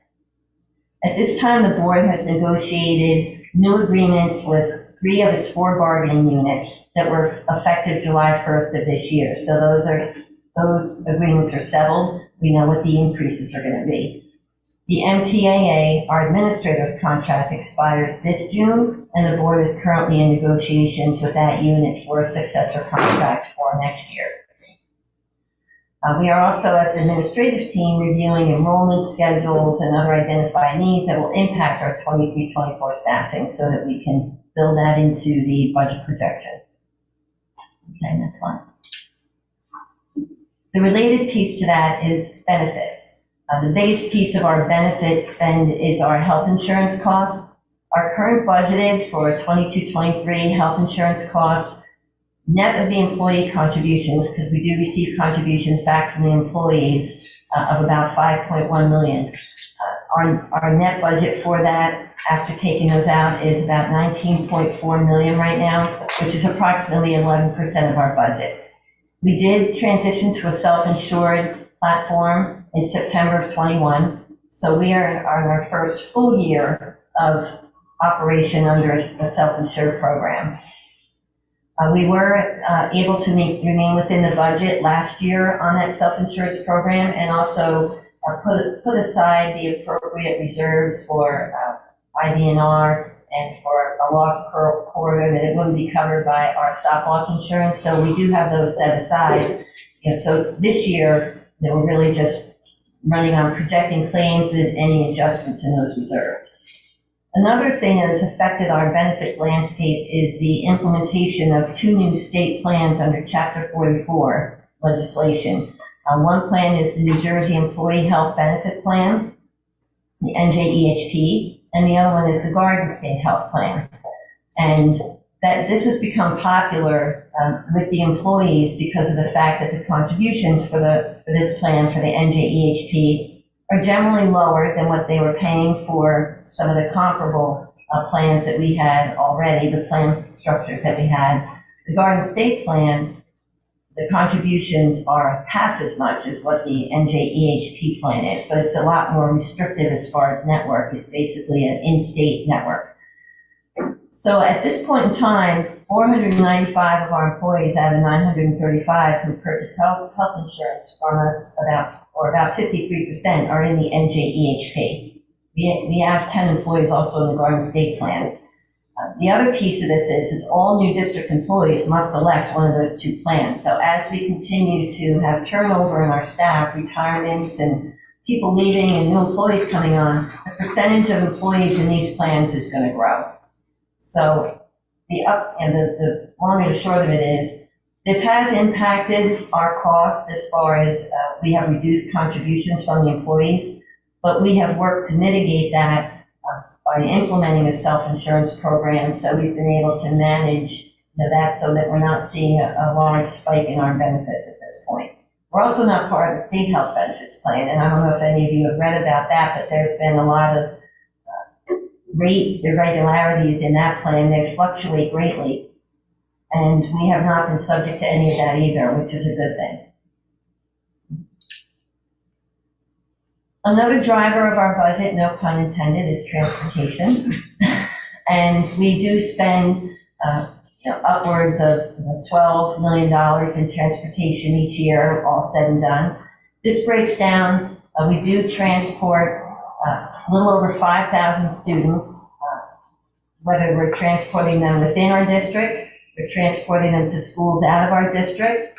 At this time, the board has negotiated new agreements with 3 of its 4 bargaining units that were effective July 1st of this year. So those agreements are settled. We know what the increases are going to be. The MTAA, our administrator's contract, expires this June, and the board is currently in negotiations with that unit for a successor contract for next year. We are also, as an administrative team, reviewing enrollment schedules and other identified needs that will impact our 23-24 staffing so that we can build that into the budget projection. Okay, next slide. The related piece to that is benefits. The base piece of our benefit spend is our health insurance costs. Our current budgeted for 22-23 health insurance costs, net of the employee contributions, because we do receive contributions back from the employees of about $5.1 million. Our net budget for that, after taking those out, is about $19.4 million right now, which is approximately 11% of our budget. We did transition to a self-insured platform in September of 21, so we are on our first full year of operation under a self-insured program. We were able to remain within the budget last year on that self-insurance program, and also put aside the appropriate reserves for IDNR and for a loss corridor that it wouldn't be covered by our stop loss insurance. So we do have those set aside. So this year, we're really just running on projecting claims and any adjustments in those reserves. Another thing that has affected our benefits landscape is the implementation of 2 new state plans under Chapter 44 legislation. One plan is the New Jersey Employee Health Benefit Plan, the NJEHP, and the other one is the Garden State Health Plan. And that this has become popular with the employees because of the fact that the contributions for this plan, for the NJEHP, are generally lower than what they were paying for some of the comparable plans that we had already, the plan structures that we had. The Garden State Plan, the contributions are half as much as what the NJEHP plan is, but it's a lot more restrictive as far as network. It's basically an in-state network. So at this point in time, 495 of our employees out of 935 who purchase health insurance from us, about 53%, are in the NJEHP. We have 10 employees also in the Garden State Plan. The other piece of this is all new district employees must elect one of those 2 plans. So as we continue to have turnover in our staff, retirements and people leaving and new employees coming on, the percentage of employees in these plans is going to grow. So the long and the short of it is, this has impacted our cost as far as we have reduced contributions from the employees, but we have worked to mitigate that by implementing a self-insurance program. So we've been able to manage that so that we're not seeing a large spike in our benefits at this point. We're also not part of the state health benefits plan, and I don't know if any of you have read about that, but there's been a lot of rate irregularities in that plan. They fluctuate greatly, and we have not been subject to any of that either, which is a good thing. Another driver of our budget, no pun intended, is transportation. And we do spend upwards of $12 million in transportation each year, all said and done. This breaks down, we do transport a little over 5,000 students, whether we're transporting them within our district, we're transporting them to schools out of our district,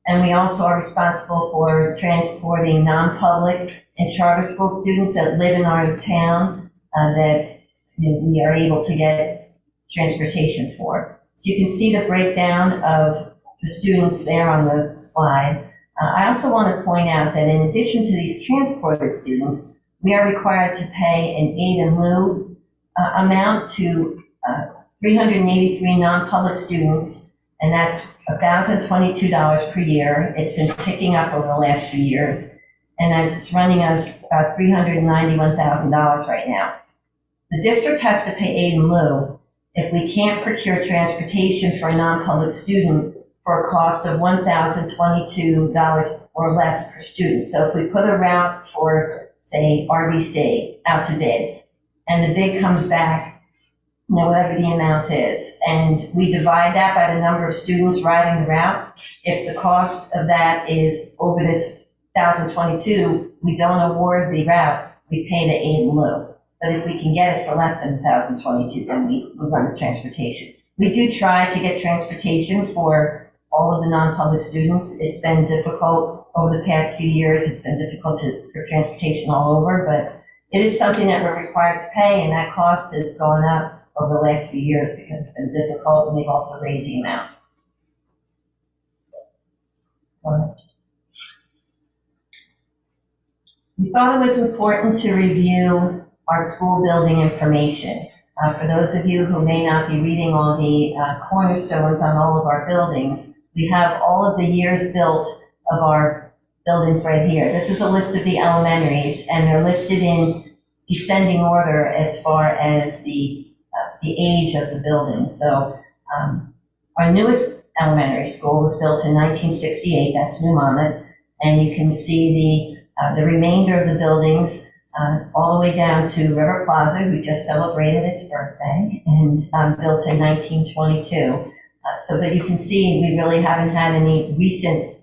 and we also are responsible for transporting non-public and charter school students that live in our town that we are able to get transportation for. So you can see the breakdown of the students there on the slide. I also want to point out that in addition to these transported students, we are required to pay an aid in lieu amount to 383 non-public students, and that's $1,022 per year. It's been ticking up over the last few years, and that's running us about $391,000 right now. The district has to pay aid in lieu if we can't procure transportation for a non-public student for a cost of $1,022 or less per student. So if we put a route for, say, RBC out to bid, and the bid comes back, whatever the amount is, and we divide that by the number of students riding the route, if the cost of that is over this 1,022, we don't award the route, we pay the aid in lieu. But if we can get it for less than 1,022, then we run the transportation. We do try to get transportation for all of the non-public students. It's been difficult over the past few years. It's been difficult for transportation all over, but it is something that we're required to pay, and that cost has gone up over the last few years because it's been difficult, and they've also raised the amount. Go ahead. We thought it was important to review our school building information. For those of you who may not be reading all the cornerstones on all of our buildings, we have all of the years built of our buildings right here. This is a list of the elementaries, and they're listed in descending order as far as the age of the building. So our newest elementary school was built in 1968, that's New Monmouth, and you can see the remainder of the buildings all the way down to River Plaza, who just celebrated its birthday, and built in 1922. So that you can see we really haven't had any recent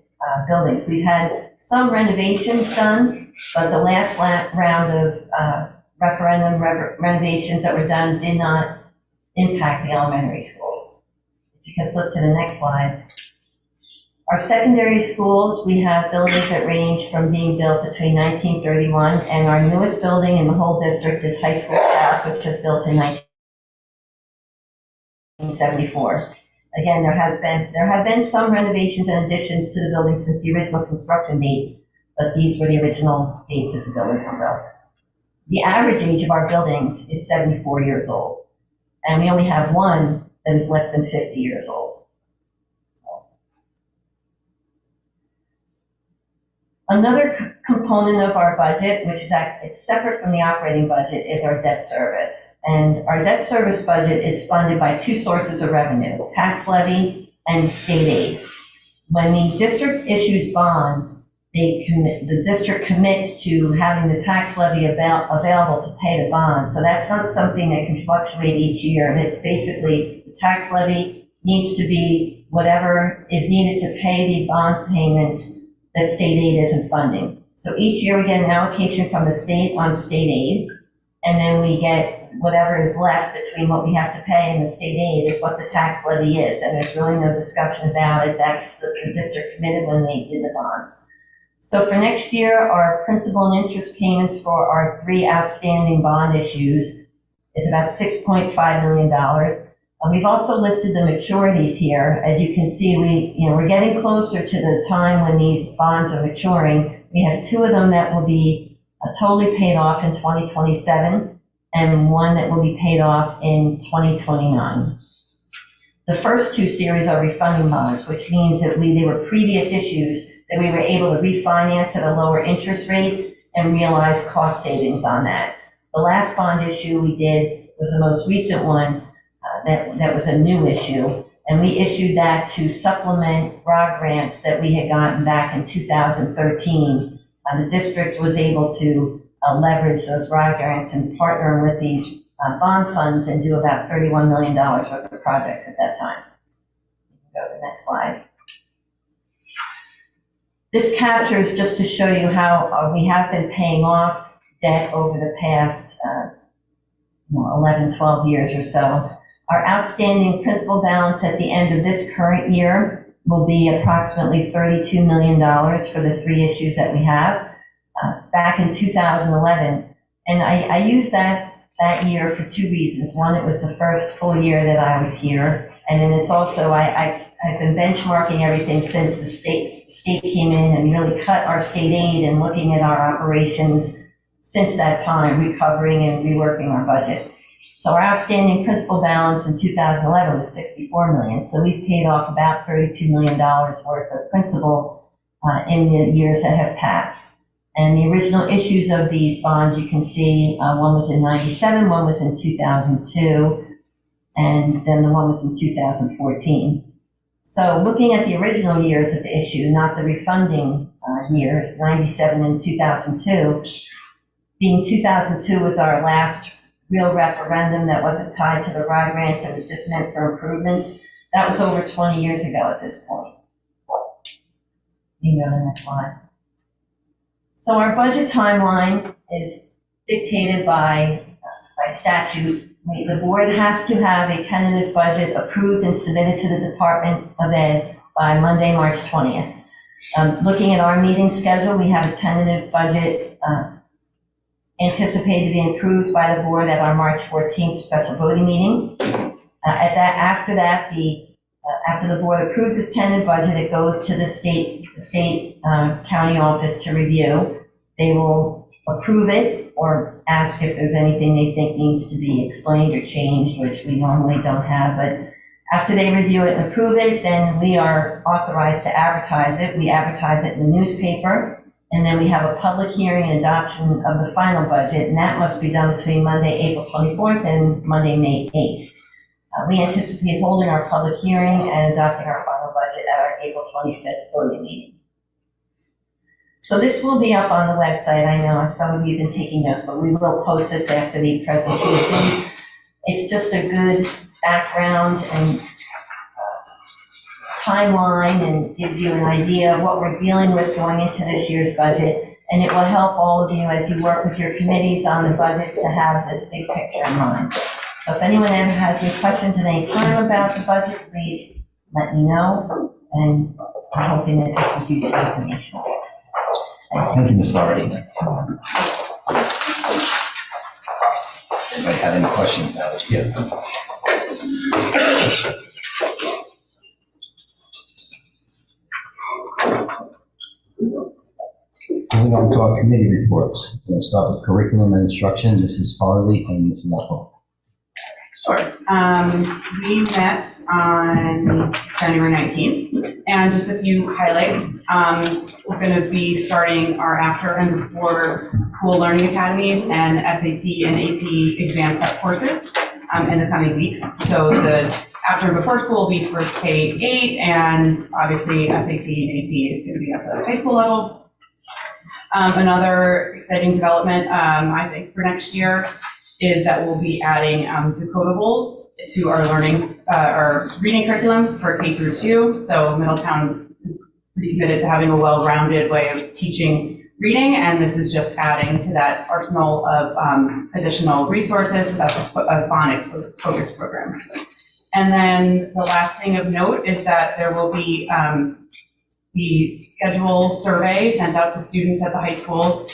buildings. We've had some renovations done, but the last round of referendum renovations that were done did not impact the elementary schools. If you can flip to the next slide. Our secondary schools, we have buildings that range from being built between 1931, and our newest building in the whole district is High School South, which was built in 1974. Again, there have been some renovations and additions to the building since the original construction date, but these were the original dates that the buildings were built. The average age of our buildings is 74 years old, and we only have one that is less than 50 years old. Another component of our budget, which is it's separate from the operating budget, is our debt service. And our debt service budget is funded by two sources of revenue, tax levy and state aid. When the district issues bonds, the district commits to having the tax levy available to pay the bonds. So that's not something that can fluctuate each year. And it's basically the tax levy needs to be whatever is needed to pay the bond payments that state aid isn't funding. So each year we get an allocation from the state on state aid, and then we get whatever is left between what we have to pay and the state aid is what the tax levy is, and there's really no discussion about it. That's the district committed when they did the bonds. So for next year, our principal and interest payments for our 3 outstanding bond issues is about $6.5 million. We've also listed the maturities here. As you can see, we're getting closer to the time when these bonds are maturing. We have 2 of them that will be totally paid off in 2027, and 1 that will be paid off in 2029. The first 2 series are refunding bonds, which means that they were previous issues that we were able to refinance at a lower interest rate and realize cost savings on that. The last bond issue we did was the most recent one. That was a new issue, and we issued that to supplement ROG grants that we had gotten back in 2013. The district was able to leverage those ROG grants and partner with these bond funds and do about $31 million worth of projects at that time. Go to the next slide. This captures, just to show you how we have been paying off debt over the past 11, 12 years or so. Our outstanding principal balance at the end of this current year will be approximately $32 million for the 3 issues that we have. Back in 2011, and I use that year for 2 reasons. One, it was the first full year that I was here, and then it's also I've been benchmarking everything since the state came in and really cut our state aid and looking at our operations since that time, recovering and reworking our budget. So our outstanding principal balance in 2011 was $64 million. So we've paid off about $32 million worth of principal in the years that have passed. And the original issues of these bonds, you can see one was in 97, one was in 2002. and then the one was in 2014. So looking at the original years of the issue, not the refunding years, 97 and 2002, being 2002 was our last real referendum that wasn't tied to the RIDE grants, it was just meant for improvements. That was over 20 years ago at this point. You can go to the next slide. So our budget timeline is dictated by statute. The board has to have a tentative budget approved and submitted to the Department of Ed by Monday, March 20th. Looking at our meeting schedule, we have a tentative budget anticipated to be approved by the board at our March 14th special voting meeting. After the board approves its tentative budget, it goes to the state county office to review. They will approve it or ask if there's anything they think needs to be explained or changed, which we normally don't have. But after they review it and approve it, then we are authorized to advertise it. We advertise it in the newspaper, and then we have a public hearing and adoption of the final budget, and that must be done between Monday, April 24th and Monday, May 8th. We anticipate holding our public hearing and adopting our final budget at our April 25th voting meeting. So this will be up on the website. I know some of you have been taking notes, but we will post this after the presentation. It's just a good background and timeline, and gives you an idea of what we're dealing with going into this year's budget. And it will help all of you as you work with your committees on the budgets to have this big picture in mind. So if anyone ever has any questions at any time about the budget, please let me know. And I'm hoping that this was useful information. Thank you, Ms. Doherty. Anybody have any questions about it? Yeah. Moving on to our committee reports. We're going to start with curriculum and instruction. Mrs. Farley and Mrs. Melko. Sure. We met on January 19th, and just a few highlights. We're going to be starting our after and before school learning academies and SAT and AP exam prep courses in the coming weeks. So the after and before school will be for K-8, and obviously SAT and AP is going to be at the high school level. Another exciting development, I think, for next year is that we'll be adding decodables to our our reading curriculum for K through 2. So Middletown is pretty committed to having a well-rounded way of teaching reading, and this is just adding to that arsenal of additional resources. That's a phonics focused program. And then the last thing of note is that there will be the schedule survey sent out to students at the high schools.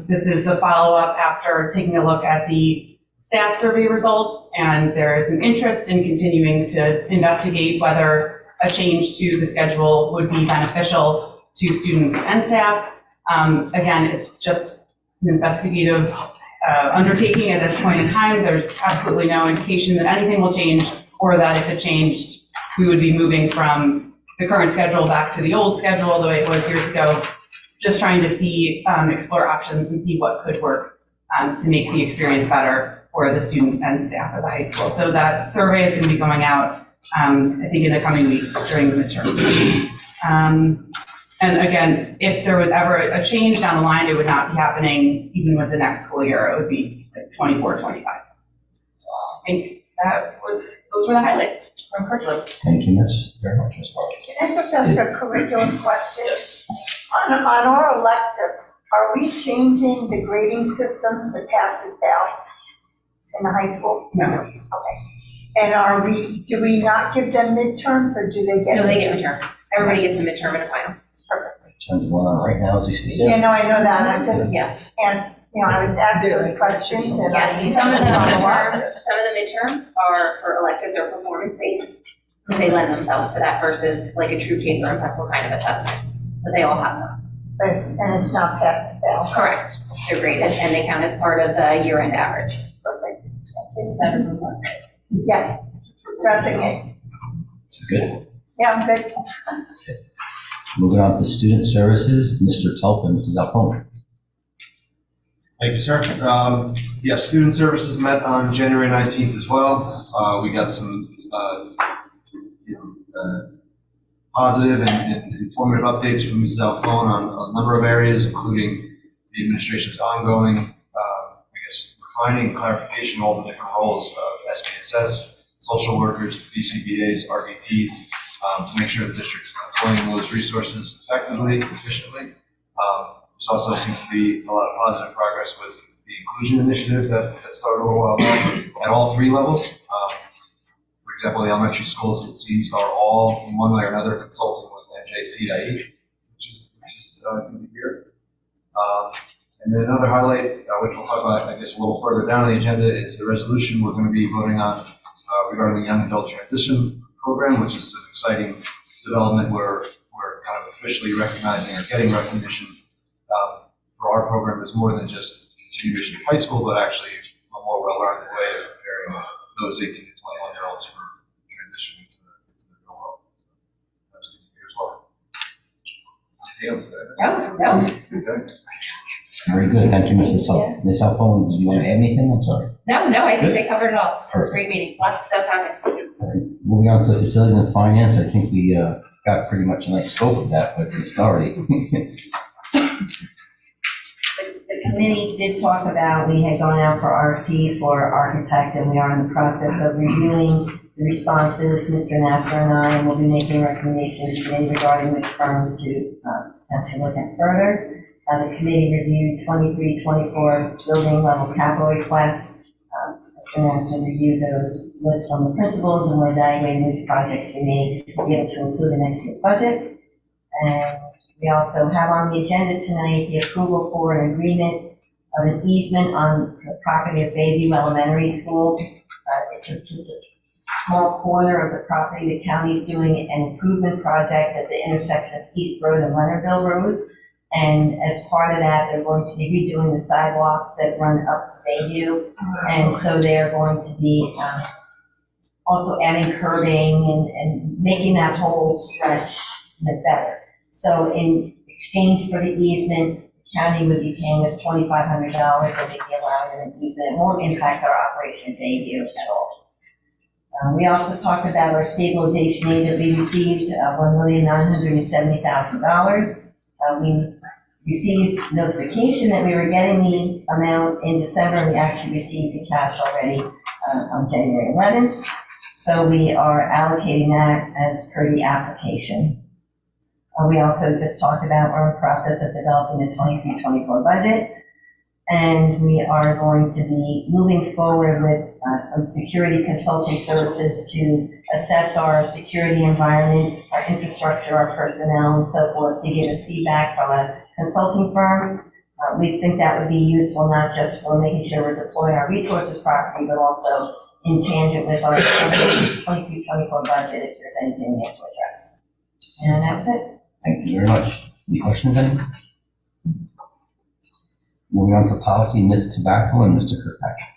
This is the follow-up after taking a look at the staff survey results, and there is an interest in continuing to investigate whether a change to the schedule would be beneficial to students and staff. Again, it's just an investigative undertaking at this point in time. There's absolutely no indication that anything will change, or that if it changed, we would be moving from the current schedule back to the old schedule the way it was years ago. Just trying to see, explore options and see what could work to make the experience better for the students and staff at the high school. So that survey is going to be going out, I think, in the coming weeks during the midterm. And again, if there was ever a change down the line, it would not be happening even with the next school year. It would be like 24, 25. I think those were the highlights from curriculum. Thank you, Ms. Very much, Ms. Farley. Can I just ask a curriculum question? On our electives, are we changing the grading system to pass it down in the high school? No. Okay. And do we not give them midterms, or do they get? No, they get midterms. Everybody gets a midterm and a final. Perfect. Turns one on right now as we speak. Yeah, no, I know that, I'm just, Yeah. and, I was asked those questions, and I. Yes, some of the midterms are for electives or performance-based, because they lend themselves to that versus like a true paper and pencil kind of assessment, but they all have them. And it's not passed down. Correct. They're graded, and they count as part of the year-end average. Perfect. Is that a report? Yes, addressing it. Good. Yeah, I'm good. Moving on to student services, Mr. Tulp and Mrs. Alpone. Thank you, sir. Yes, Student Services met on January 19th as well. We got some positive and informative updates from Ms. Alphone on a number of areas, including the administration's ongoing, refining and clarification of all the different roles of SPSS, social workers, BCBAs, RBTs, to make sure the district's deploying those resources effectively, efficiently. There also seems to be a lot of positive progress with the inclusion initiative that started a little while back at all three levels. For example, the elementary schools, it seems, are all in one way or another consulting with NJCIE, which is good to hear. And then another highlight, which we'll talk about, I guess, a little further down the agenda, is the resolution we're going to be voting on regarding the Young Adult Transition Program, which is an exciting development where we're kind of officially recognizing or getting recognition for our program as more than just continuation of high school, but actually a more well-rounded way of preparing those 18 to 21-year-olds for transitioning to the real world. So that's good to hear as well. Anything else there? No, Okay. Very good, thank you, Mrs. Alphone. Ms. Alphone, do you want to add anything? I'm sorry. no, I think they covered it all. It was a great meeting. Lots of stuff happened. All right, moving on to facilities and finance, I think we got pretty much a nice scope of that, but it's already. The committee did talk about, we had gone out for RFP for architect, and we are in the process of reviewing the responses. Mr. Nasser and I will be making recommendations today regarding which firms to potentially look at further. The committee reviewed 23-24 building level capital requests. Mr. Nasser reviewed those lists from the principals, and we're evaluating which projects we may be able to include in next year's budget. And we also have on the agenda tonight the approval for an agreement of an easement on the property of Bayview Elementary School. It's just a small corner of the property. The county's doing an improvement project at the intersection of East Road and Leonardville Road. And as part of that, they're going to be redoing the sidewalks that run up to Bayview. And so they're going to be also adding curbing and making that whole stretch a bit better. So in exchange for the easement, the county would be paying us $2,500 and we'd be allowed an easement. It won't impact our operation at Bayview at all. We also talked about our stabilization aid that we received, $1,970,000. We received notification that we were getting the amount in December, and we actually received the cash already on January 11th. So we are allocating that as per the application. We also just talked about our process of developing the 23-24 budget, and we are going to be moving forward with some security consulting services to assess our security environment, our infrastructure, our personnel, and so forth, to give us feedback from a consulting firm. We think that would be useful not just for making sure we're deploying our resources properly, but also in tangent with our 23-24 budget if there's anything we have to address. And that was it. Thank you very much. Any questions, then? Moving on to policy, Ms. Tobacco and Mr. Kirkpatrick.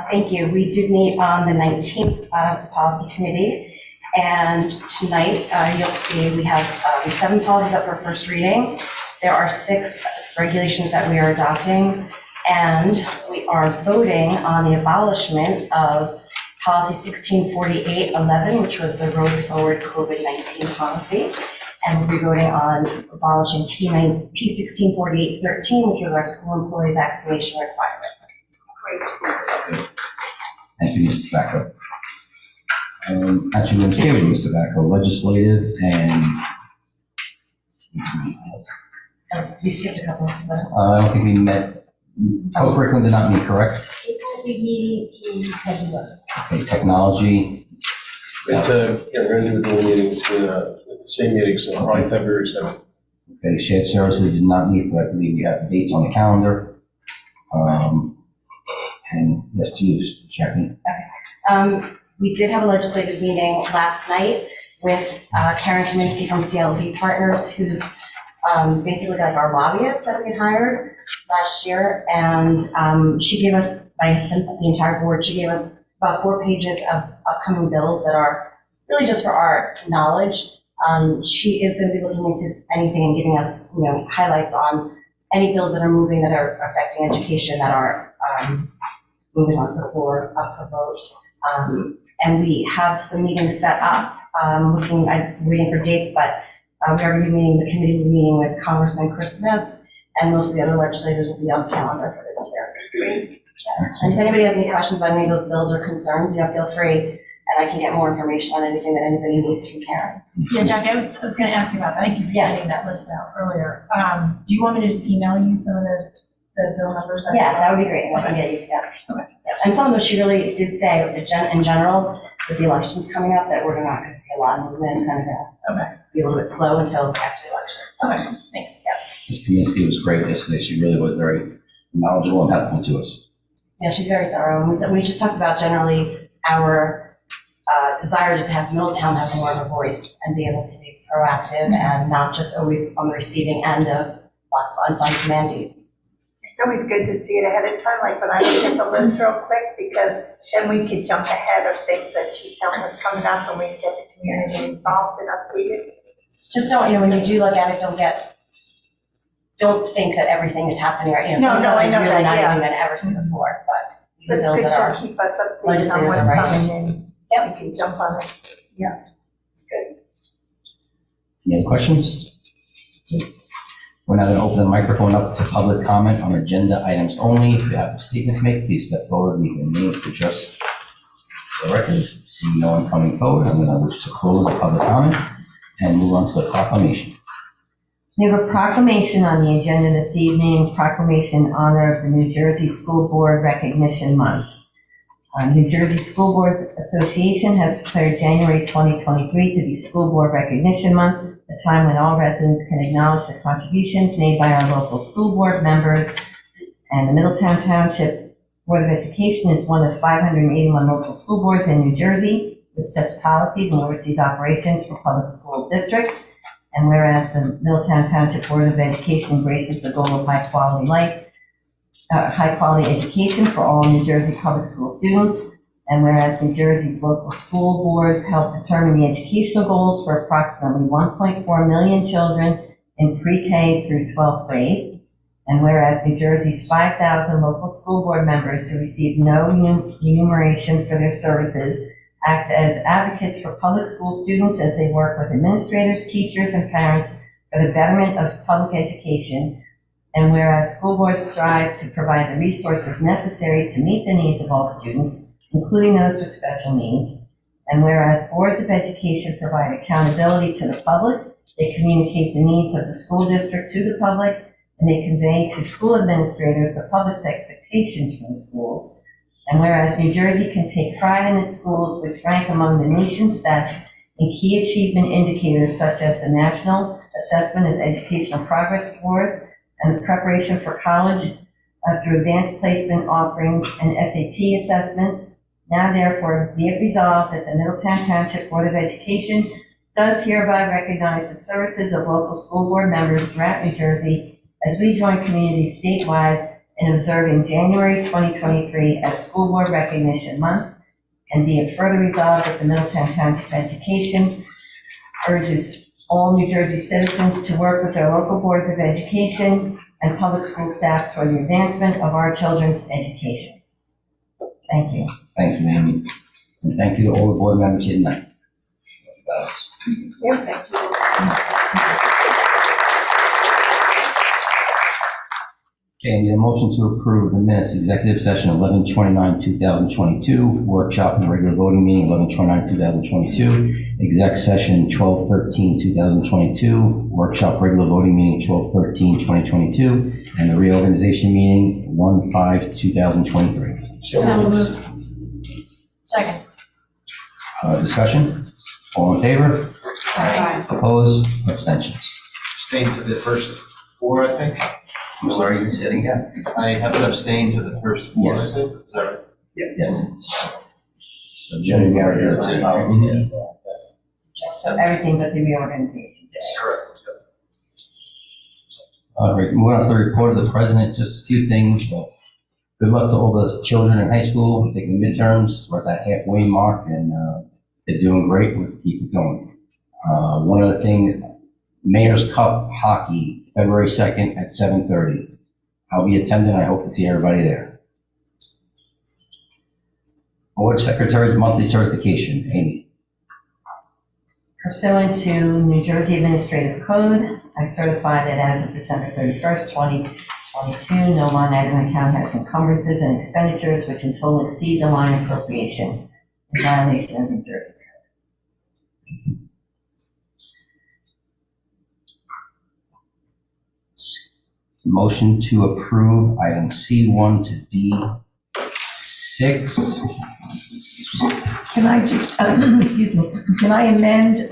Thank you. We did meet on the 19th Policy Committee, and tonight you'll see we have 7 policies up for first reading. There are 6 regulations that we are adopting, and we are voting on the abolishment of Policy 164811, which was the Road Forward COVID-19 policy. And we'll be voting on abolishing P164813, which was our school employee vaccination requirements. Thank you, Ms. Tobacco. Actually, let's stay with Ms. Tobacco, legislative and. We skipped a couple. I don't think we met, co-curriculum did not meet, correct? Okay, technology, It's we're going to do a dual meeting between the same meeting, so probably February 7th. okay, shared services did not meet, but I believe we have dates on the calendar. And yes, to you, Jackie. We did have a legislative meeting last night with Karen Kaminsky from CLV Partners, who's basically like our lobbyist that we had hired last year. And she gave us, I sent the entire board, she gave us about 4 pages of upcoming bills that are really just for our knowledge. She is going to be looking into anything and giving us, highlights on any bills that are moving that are affecting education that are moving onto the floor up for vote. And we have some meetings set up, I'm waiting for dates, but we are going to be meeting, the committee will be meeting with Congressman Chris Smith, and most of the other legislators will be on calendar for this year. Yeah. And if anybody has any questions about any of those bills or concerns, feel free, and I can get more information on anything that anybody needs from Karen. Yeah, Jackie, I was going to ask you about that. Thank you for Yeah. sending that list out earlier. Do you want me to just email you some of the bill numbers? Yeah, that would be great, and I can get you, yeah. Okay. Yeah. And some of them, she really did say, in general, with the elections coming up, that we're not going to see a lot of movement, it's kind of going to be a little bit slow until after the elections. Okay, thanks. Yeah. Ms. Kaminsky was great yesterday. She really was very knowledgeable and helpful to us. Yeah, she's very thorough. We just talked about generally our desire just to have Middletown have more of a voice and be able to be proactive and not just always on the receiving end of lots of unfunded mandates. It's always good to see it ahead of time, like when I look at the list real quick, because then we could jump ahead of things that she's telling us coming up and we can get the community involved and updated. Just don't, when you do look at it, don't think that everything is happening right. No, Some no, stuff I is know really that, not yeah. even going to ever see the floor, but these So are it's bills good that are. she'll keep us updated on legislators what's are right. coming and we can jump on it. Yeah, it's good. Any other questions? We're now going to open the microphone up to public comment on agenda items only. If you have a statement to make, please step forward, leave your name to just for the record. See no one coming forward, I'm going to wish to close the public comment and move on to the proclamation. We have a proclamation on the agenda this evening, proclamation in honor of the New Jersey School Board Recognition Month. New Jersey School Boards Association has declared January 2023 to be School Board Recognition Month, a time when all residents can acknowledge the contributions made by our local school board members. And the Middletown Township Board of Education is one of 581 local school boards in New Jersey, which sets policies and oversees operations for public school districts. And whereas the Middletown Township Board of Education embraces the goal of high quality education for all New Jersey public school students, and whereas New Jersey's local school boards help determine the educational goals for approximately 1.4 million children in pre-K through 12th grade, and whereas New Jersey's 5,000 local school board members who receive no remuneration for their services act as advocates for public school students as they work with administrators, teachers, and parents for the betterment of public education. And whereas school boards strive to provide the resources necessary to meet the needs of all students, including those with special needs. And whereas boards of education provide accountability to the public, they communicate the needs of the school district to the public, and they convey to school administrators the public's expectations from the schools. And whereas New Jersey can take pride in its schools, which rank among the nation's best in key achievement indicators such as the National Assessment of Educational Progress Scores and the preparation for college through advanced placement offerings and SAT assessments, now therefore be it resolved that the Middletown Township Board of Education does hereby recognize the services of local school board members throughout New Jersey as we join communities statewide in observing January 2023 as School Board Recognition Month, and be it further resolved that the Middletown Township Education urges all New Jersey citizens to work with their local boards of education and public school staff toward the advancement of our children's education. Thank you. Thank you, Amy. And thank you to all the board members here tonight. Yeah, thank you. Okay, I need a motion to approve the minutes, executive session 11/29/2022, workshop and regular voting meeting 11/29/2022, exec session 12/13/2022, workshop regular voting meeting 12/13/2022, and the reorganization meeting 1/5/2023. So moved. Second. Discussion? All in favor? Aye. Opposed? Abstentions? Abstain to the first four, I think. I'm sorry, you're sitting down. I have to abstain to the first four, I Yes. think. Is that right? Yes. So Jenny Garrett, you're abstaining. So everything but the reorganization. Yes, correct. All right, moving on to the report of the president, just a few things. Good luck to all the children in high school taking the midterms. We're at that halfway mark, and they're doing great. Let's keep it going. One other thing, Mayor's Cup Hockey, February 2nd at 7:30. I'll be attending. I hope to see everybody there. Board Secretary's monthly certification. Amy. Pursuant to New Jersey Administrative Code, I certify that as of December 31st, 2022, no line item account has encumbrances and expenditures which in total exceed the line appropriation in violation of New Jersey code. Motion to approve item C1 to D6. Can I just, excuse me, can I amend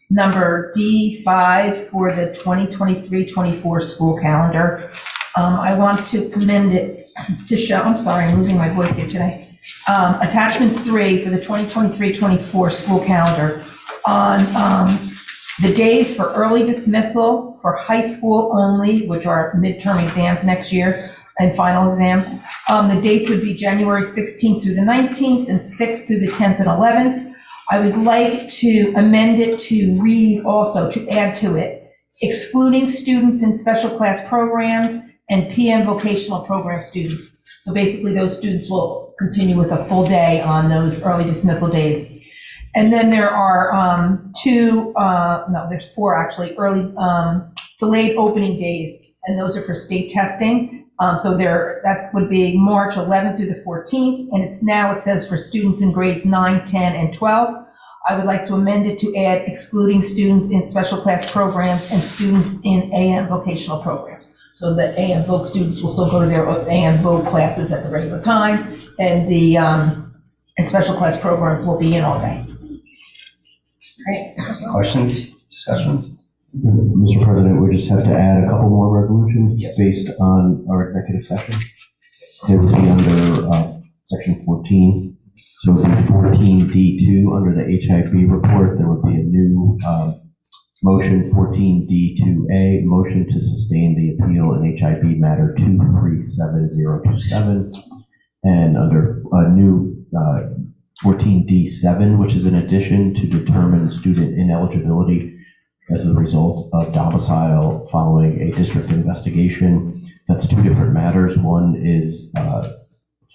number D5 for the 2023-24 school calendar? I want to amend it to show, I'm sorry, I'm losing my voice here today. Attachment 3 for the 2023-24 school calendar on the days for early dismissal for high school only, which are midterm exams next year and final exams. The dates would be January 16th through the 19th and 6th through the 10th and 11th. I would like to amend it to read also, to add to it, excluding students in special class programs and PM vocational program students. So basically those students will continue with a full day on those early dismissal days. And then there are there's 4 actually, early delayed opening days, and those are for state testing. So that would be March 11th through the 14th, and it says for students in grades 9, 10, and 12. I would like to amend it to add excluding students in special class programs and students in AM vocational programs. So the AM voc students will still go to their AM voc classes at the regular time, and the and special class programs will be in all day. Great. Questions, discussions? Mr. President, we just have to add a couple more resolutions Yes. based on our executive session. They would be under section 14. So it would be 14D2 under the HIB report. There would be a new motion 14D2A, motion to sustain the appeal in HIB matter 237027. And under a new 14D7, which is an addition to determine student ineligibility as a result of domicile following a district investigation. That's 2 different matters. One is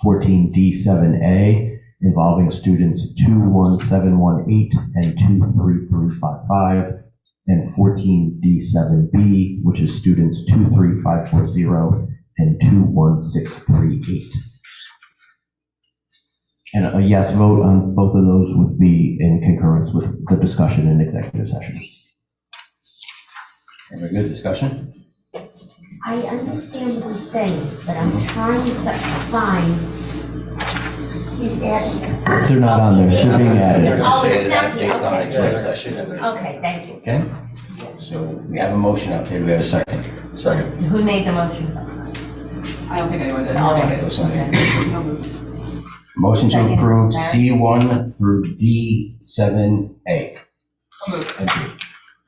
14D7A involving students 21718 and 23355, and 14D7B, which is students 23540 and 21638. And a yes vote on both of those would be in concurrence with the discussion in executive session. Very good discussion. I understand what he's saying, but I'm trying to find, he's adding. They're not on there, they're being We're added. going to say it's that not based on here. executive session. Okay, thank you. Okay? So we have a motion up here. Do we have a second? Second. Who made the motion? I don't think anyone did. Motion to Second. approve Larry? C1 through D7A. And D.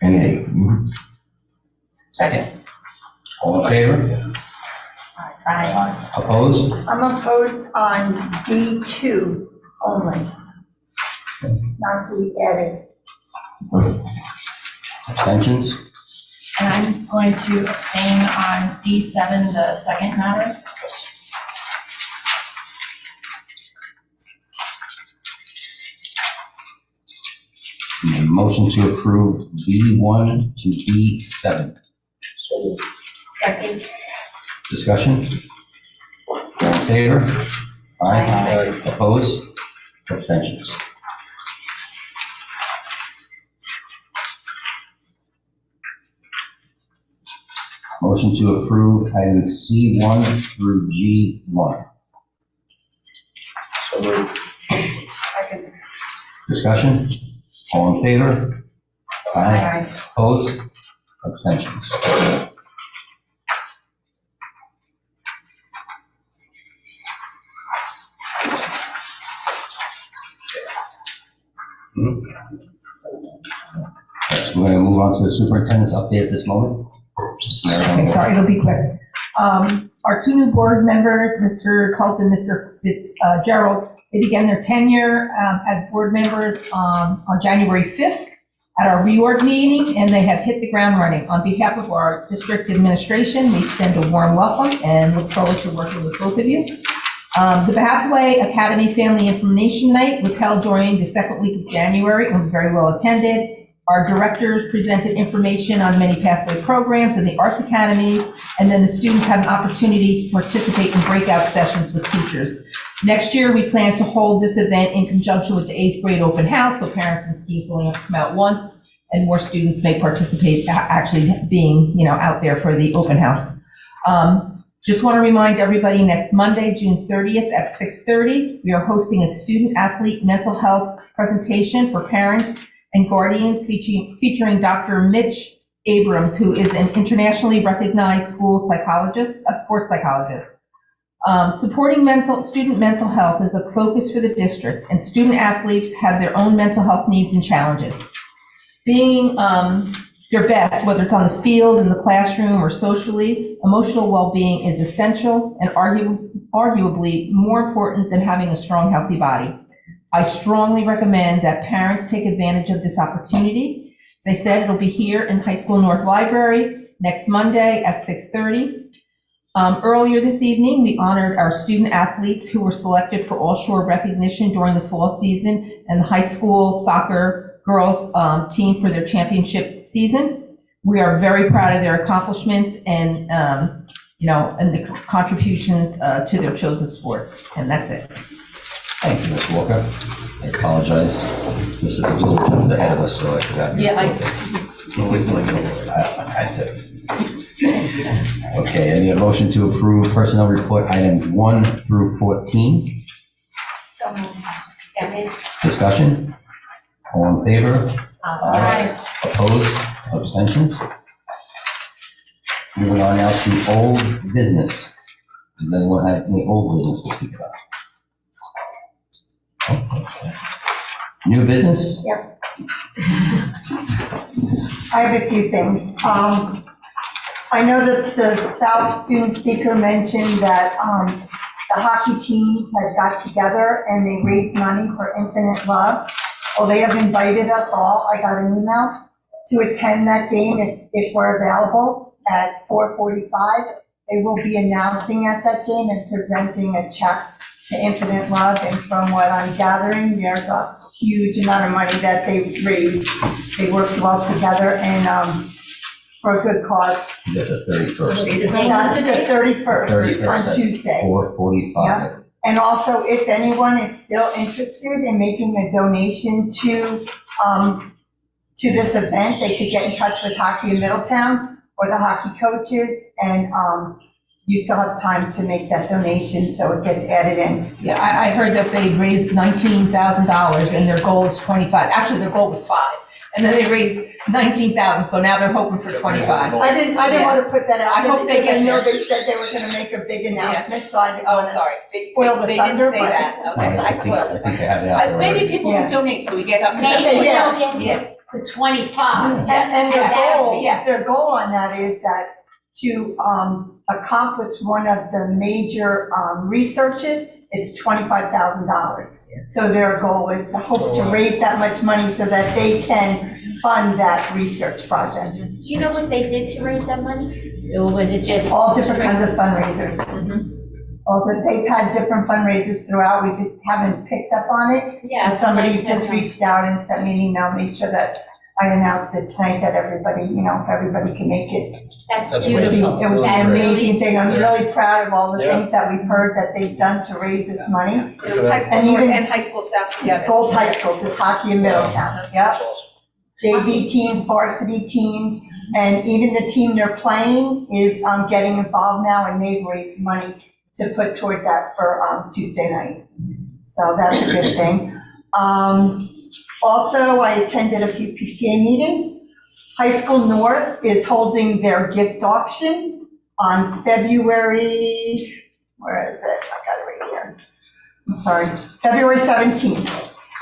And A. Mhm. Second. All in favor? Aye. Opposed? I'm opposed on D2 only, not the edit. Abstentions? And I'm going to abstain on D7, the second matter. And motion to approve B1 to B7. Second. Discussion? All in favor? Aye. Opposed? Abstentions? Motion to approve items C1 through G1. So moved. Discussion? All in favor? Aye. Opposed? Abstentions? Yes, we're going to move on to the superintendent's update at this moment. Okay, sorry, it'll be quick. Our 2 new board members, Mr. Culp and Mr. Fitzgerald, they began their tenure as board members on January 5th. at our reorg meeting, and they have hit the ground running. On behalf of our district administration, we extend a warm welcome and look forward to working with both of you. The Pathway Academy Family Information Night was held during the second week of January and was very well attended. Our directors presented information on many Pathway programs and the Arts Academies, and then the students had an opportunity to participate in breakout sessions with teachers. Next year, we plan to hold this event in conjunction with the 8th grade open house, so parents and students only have to come out once, and more students may participate actually being, out there for the open house. Just want to remind everybody, next Monday, June 30th at 6:30, we are hosting a student-athlete mental health presentation for parents and guardians featuring Dr. Mitch Abrams, who is an internationally recognized school psychologist, a sports psychologist. Supporting student mental health is a focus for the district, and student athletes have their own mental health needs and challenges. Being their best, whether it's on the field, in the classroom, or socially, emotional well-being is essential and arguably more important than having a strong, healthy body. I strongly recommend that parents take advantage of this opportunity. As I said, it'll be here in High School North Library next Monday at 6:30. Earlier this evening, we honored our student athletes who were selected for All-Shore recognition during the fall season and the high school soccer girls team for their championship season. We are very proud of their accomplishments and, and the contributions to their chosen sports. And that's it. Thank you, Ms. Walker. I apologize. Mr. Patul jumped ahead of us, so I forgot. That's it. Okay, I need a motion to approve personnel report items 1 through 14. Discussion? All in favor? Aye. Opposed? Abstentions? Moving on now to old business. Does anyone have any old business to speak about? Okay. New business? Yep. I have a few things. I know that the South student speaker mentioned that the hockey teams had got together and they raised money for Infinite Love. Well, they have invited us all, I got an email, to attend that game if we're available at 4:45. They will be announcing at that game and presenting a check to Infinite Love, and from what I'm gathering, there's a huge amount of money that they've raised. They worked well together and for a good cause. That's the 31st. That's the 31st on Tuesday. 4:45. And also, if anyone is still interested in making a donation to this event, they could get in touch with Hockey in Middletown or the hockey coaches, and you still have time to make that donation, so it gets added in. Yeah, I heard that they raised $19,000 and their goal is 25. Actually, their goal was 5. And then they raised 19,000, so now they're hoping for 25. I didn't want to put that out I there hope they because get I know there. they said they were gonna make a big announcement, so I didn't Oh, want to sorry. spoil the They thunder, didn't say but. that. Okay, I I think spoiled. they have it out there Maybe already. people can donate so we get up to Maybe that. we'll Yeah. get to the 25. And Yeah. their goal on that is that to accomplish one of the major researches, it's $25,000. So their goal is to hope to raise that much money so that they can fund that research project. Do you know what they did to raise that money? Or was it just? All different kinds of fundraisers. They've had different fundraisers throughout, we just haven't picked up on it. Yeah. And somebody just reached out and sent me an email, made sure that I announced it tonight, that everybody, if everybody can make it. That's That's beautiful. It would be an amazing thing. I'm really proud of all the Yeah. things that we've heard that they've done to raise this money. It was high school And north even- and high school south together. It's both high schools, it's hockey in Middletown, yep. JV teams, varsity teams, and even the team they're playing is getting involved now, and they've raised money to put toward that for Tuesday night. So that's a good thing. Also, I attended a few PTA meetings. High School North is holding their gift auction on February, where is it? I got it right here. I'm sorry, February 17th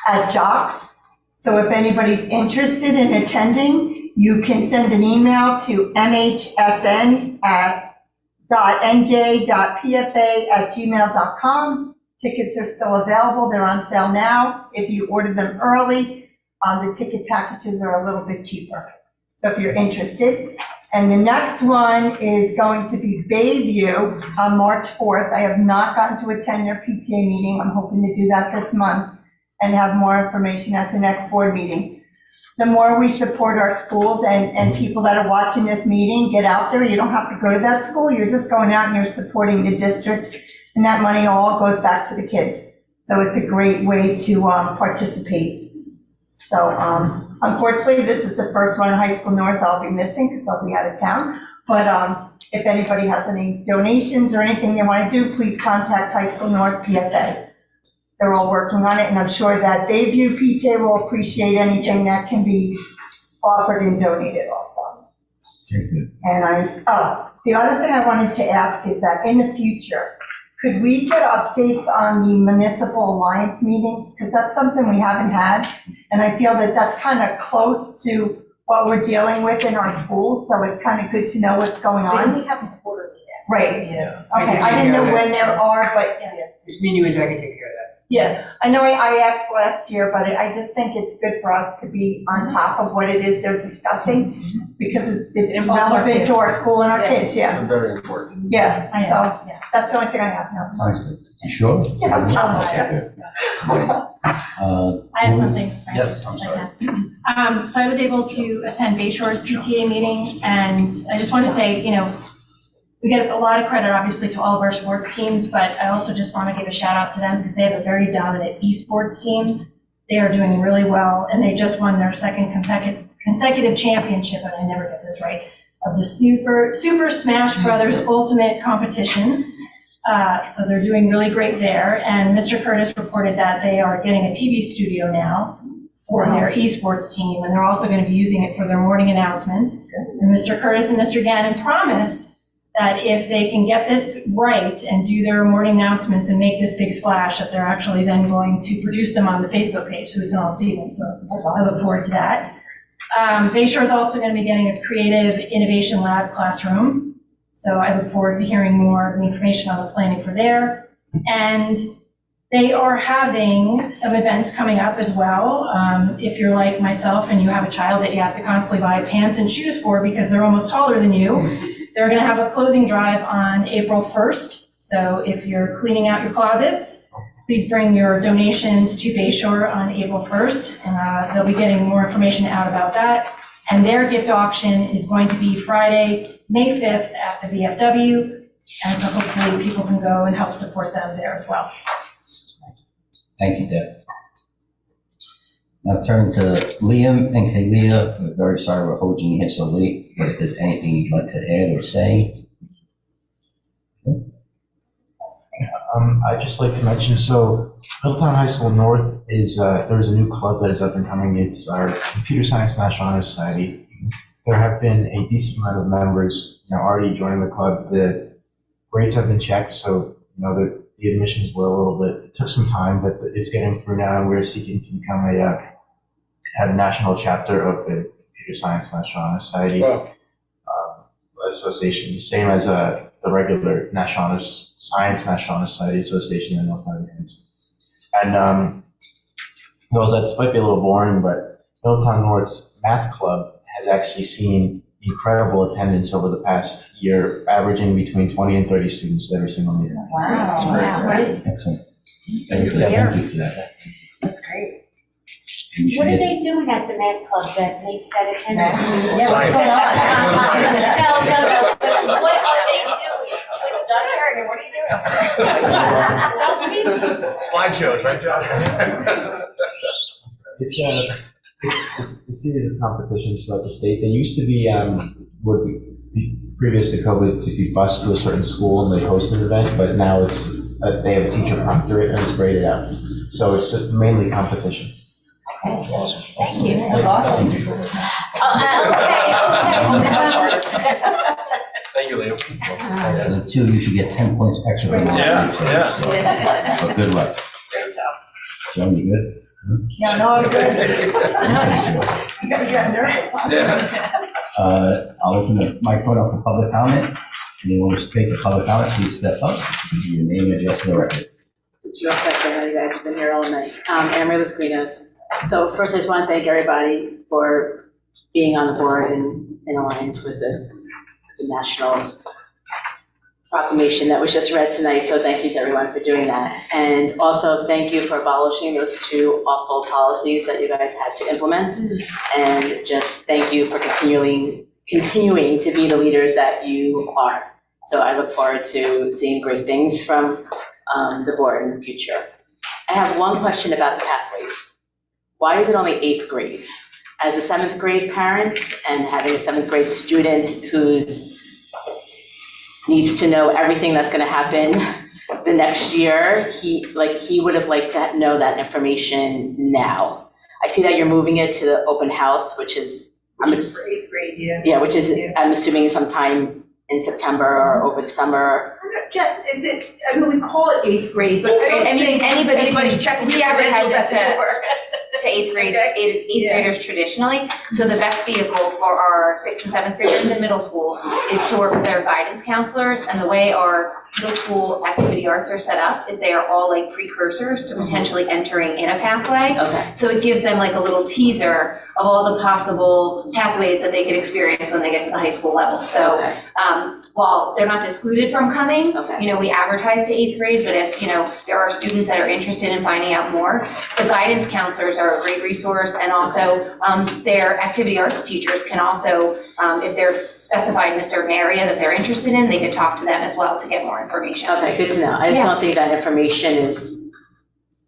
at Jocks. So if anybody's interested in attending, you can send an email to mhsn.nj.pfa@gmail.com. Tickets are still available. They're on sale now. If you order them early, The ticket packages are a little bit cheaper. So if you're interested. And the next one is going to be Bayview on March 4th. I have not gotten to attend their PTA meeting. I'm hoping to do that this month and have more information at the next board meeting. The more we support our schools and people that are watching this meeting, get out there. You don't have to go to that school. You're just going out and you're supporting the district. And that money all goes back to the kids. So it's a great way to participate. So unfortunately, this is the first one in High School North I'll be missing because I'll be out of town. But if anybody has any donations or anything they want to do, please contact High School North PFA. They're all working on it, and I'm sure that Bayview PTA will appreciate anything that can be offered and donated also. Very good. And the other thing I wanted to ask is that in the future, could we get updates on the municipal alliance meetings? Because that's something we haven't had, and I feel that that's kind of close to what we're dealing with in our schools, so it's kind of good to know what's going on. We have a quarterly then. Right. Yeah. Okay, I didn't know when there are, but Just mean you as I can take care of that. yeah, I know I asked last year, but I just think it's good for us to be on top of what it is they're discussing, because it's relevant to our school and our kids, yeah. They're very important. Yeah, so that's the only thing I have now. Sounds good. You sure? Yeah. Okay, good. I have something. Yes, I'm sorry. So I was able to attend Bay Shore's PTA meeting, and I just want to say, we get a lot of credit, obviously, to all of our sports teams, but I also just want to give a shout out to them because they have a very dominant esports team. They are doing really well, and they just won their second consecutive championship, and I never get this right, of the Super Smash Brothers Ultimate Competition. So they're doing really great there. And Mr. Curtis reported that they are getting a TV studio now for their esports team, and they're also going to be using it for their morning announcements. And Mr. Curtis and Mr. Gannon promised that if they can get this right and do their morning announcements and make this big splash, that they're actually then going to produce them on the Facebook page so we can all see them. So I look forward to that. Bay Shore is also going to be getting a creative innovation lab classroom. So I look forward to hearing more of the information on the planning for there. And they are having some events coming up as well. If you're like myself and you have a child that you have to constantly buy pants and shoes for because they're almost taller than you, they're going to have a clothing drive on April 1st. So if you're cleaning out your closets, please bring your donations to Bay Shore on April 1st. And they'll be getting more information out about that. And their gift auction is going to be Friday, May 5th at the VFW. And so hopefully people can go and help support them there as well. Thank you, Deb. Now turn to Liam and Kalia. We're very sorry we're holding you here so late, but if there's anything you'd like to add or say. I'd just like to mention, so Hilltown High School North is, there's a new club that is up and coming. It's our Computer Science National Honor Society. There have been a decent amount of members, already joining the club. The grades have been checked, so, the admissions were a little bit, it took some time, but it's getting through now, and we're seeking to become a national chapter of the Computer Science National Honor Society Association, the same as the regular Science National Honor Society Association in North America. And this might be a little boring, but Hilltown North's math club has actually seen incredible attendance over the past year, averaging between 20 and 30 students every single year. Wow, that's great. Excellent. Thank you for that. That's great. What are they doing at the math club that makes that attendance? Yeah, what's going on? No. What are they doing? What are you doing? Slideshows, right, John? It's a series of competitions throughout the state. They used to be, previous to COVID, to be bused to a certain school and they host an event, but now it's, they have a teacher proctor it and it's graded out. So it's mainly competitions. Awesome. Thank you, that's awesome. Thank you, Liam. The two, you should get 10 points extra. Yeah. So good luck. John, you good? Yeah, no, I'm good. You guys got nervous, huh? I'll open the microphone up for public comment. Anyone who wants to take the public comment, please step up. Give your name and address for the record. It's real quick, I know you guys have been here all night. Amaryllis Guinness, So first, I just want to thank everybody for being on the board and in alliance with the national proclamation that was just read tonight. So thank you to everyone for doing that. And also thank you for abolishing those two awful policies that you guys had to implement. And just thank you for continuing to be the leaders that you are. So I look forward to seeing great things from the board in the future. I have one question about the pathways. Why is it only 8th grade? As a 7th grade parent and having a 7th grade student who's needs to know everything that's going to happen the next year, he would have liked to know that information now. I see that you're moving it to the open house, which is For 8th grade, yeah. yeah, which is I'm assuming sometime in September or over the summer. Jess, is it, I mean, we call it 8th grade, but I don't I mean, think anybody's checking. we advertise it to 8th Okay. graders traditionally. So the best vehicle for our 6th and 7th graders in middle school is to work with their guidance counselors. And the way our middle school activity arts are set up is they are all like precursors to potentially entering in a pathway. Okay. So it gives them like a little teaser of all the possible pathways that they could experience when they get to the high school level. So Okay. while they're not excluded from coming, Okay. you know, we advertise to 8th grade, but if, you know, there are students that are interested in finding out more, the guidance counselors are a great resource, and also their activity arts teachers can also, if they're specified in a certain area that they're interested in, they could talk to them as well to get more information. Okay, good to know. I just Yeah. don't think that information is,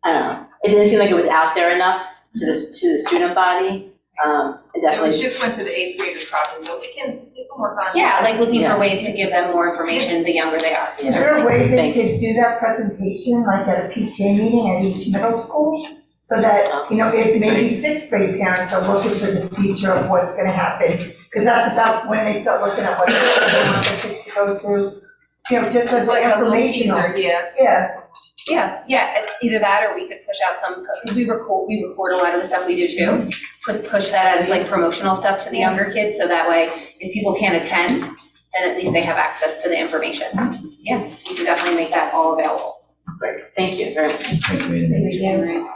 I don't know. It didn't seem like it was out there enough to the student body. It It definitely. just went to the 8th graders probably, so we can work on. Yeah, like looking Yeah. for ways to give them more information the younger they are. Is there a way they Thank you. could do that presentation, like at a PTA meeting at each middle school? So that, you know, if maybe 6th grade parents are looking for the future of what's gonna happen, because that's about when they start looking at what they want their kids to go to, you know, just as Like a little informational. teaser, Yeah, Yeah, either that or we could push out some, because we record a lot of the stuff we do too. Push that as like promotional stuff to the younger kids, so that way if people can't attend, then at least they have access to the information. Yeah, we can definitely make that all available. Great, thank you very much. Thank you.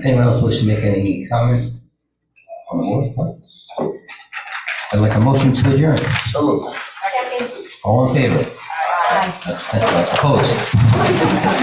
Anyone else wish to make any comment on the board? I'd like a motion to adjourn. So moved. All in favor? Opposed?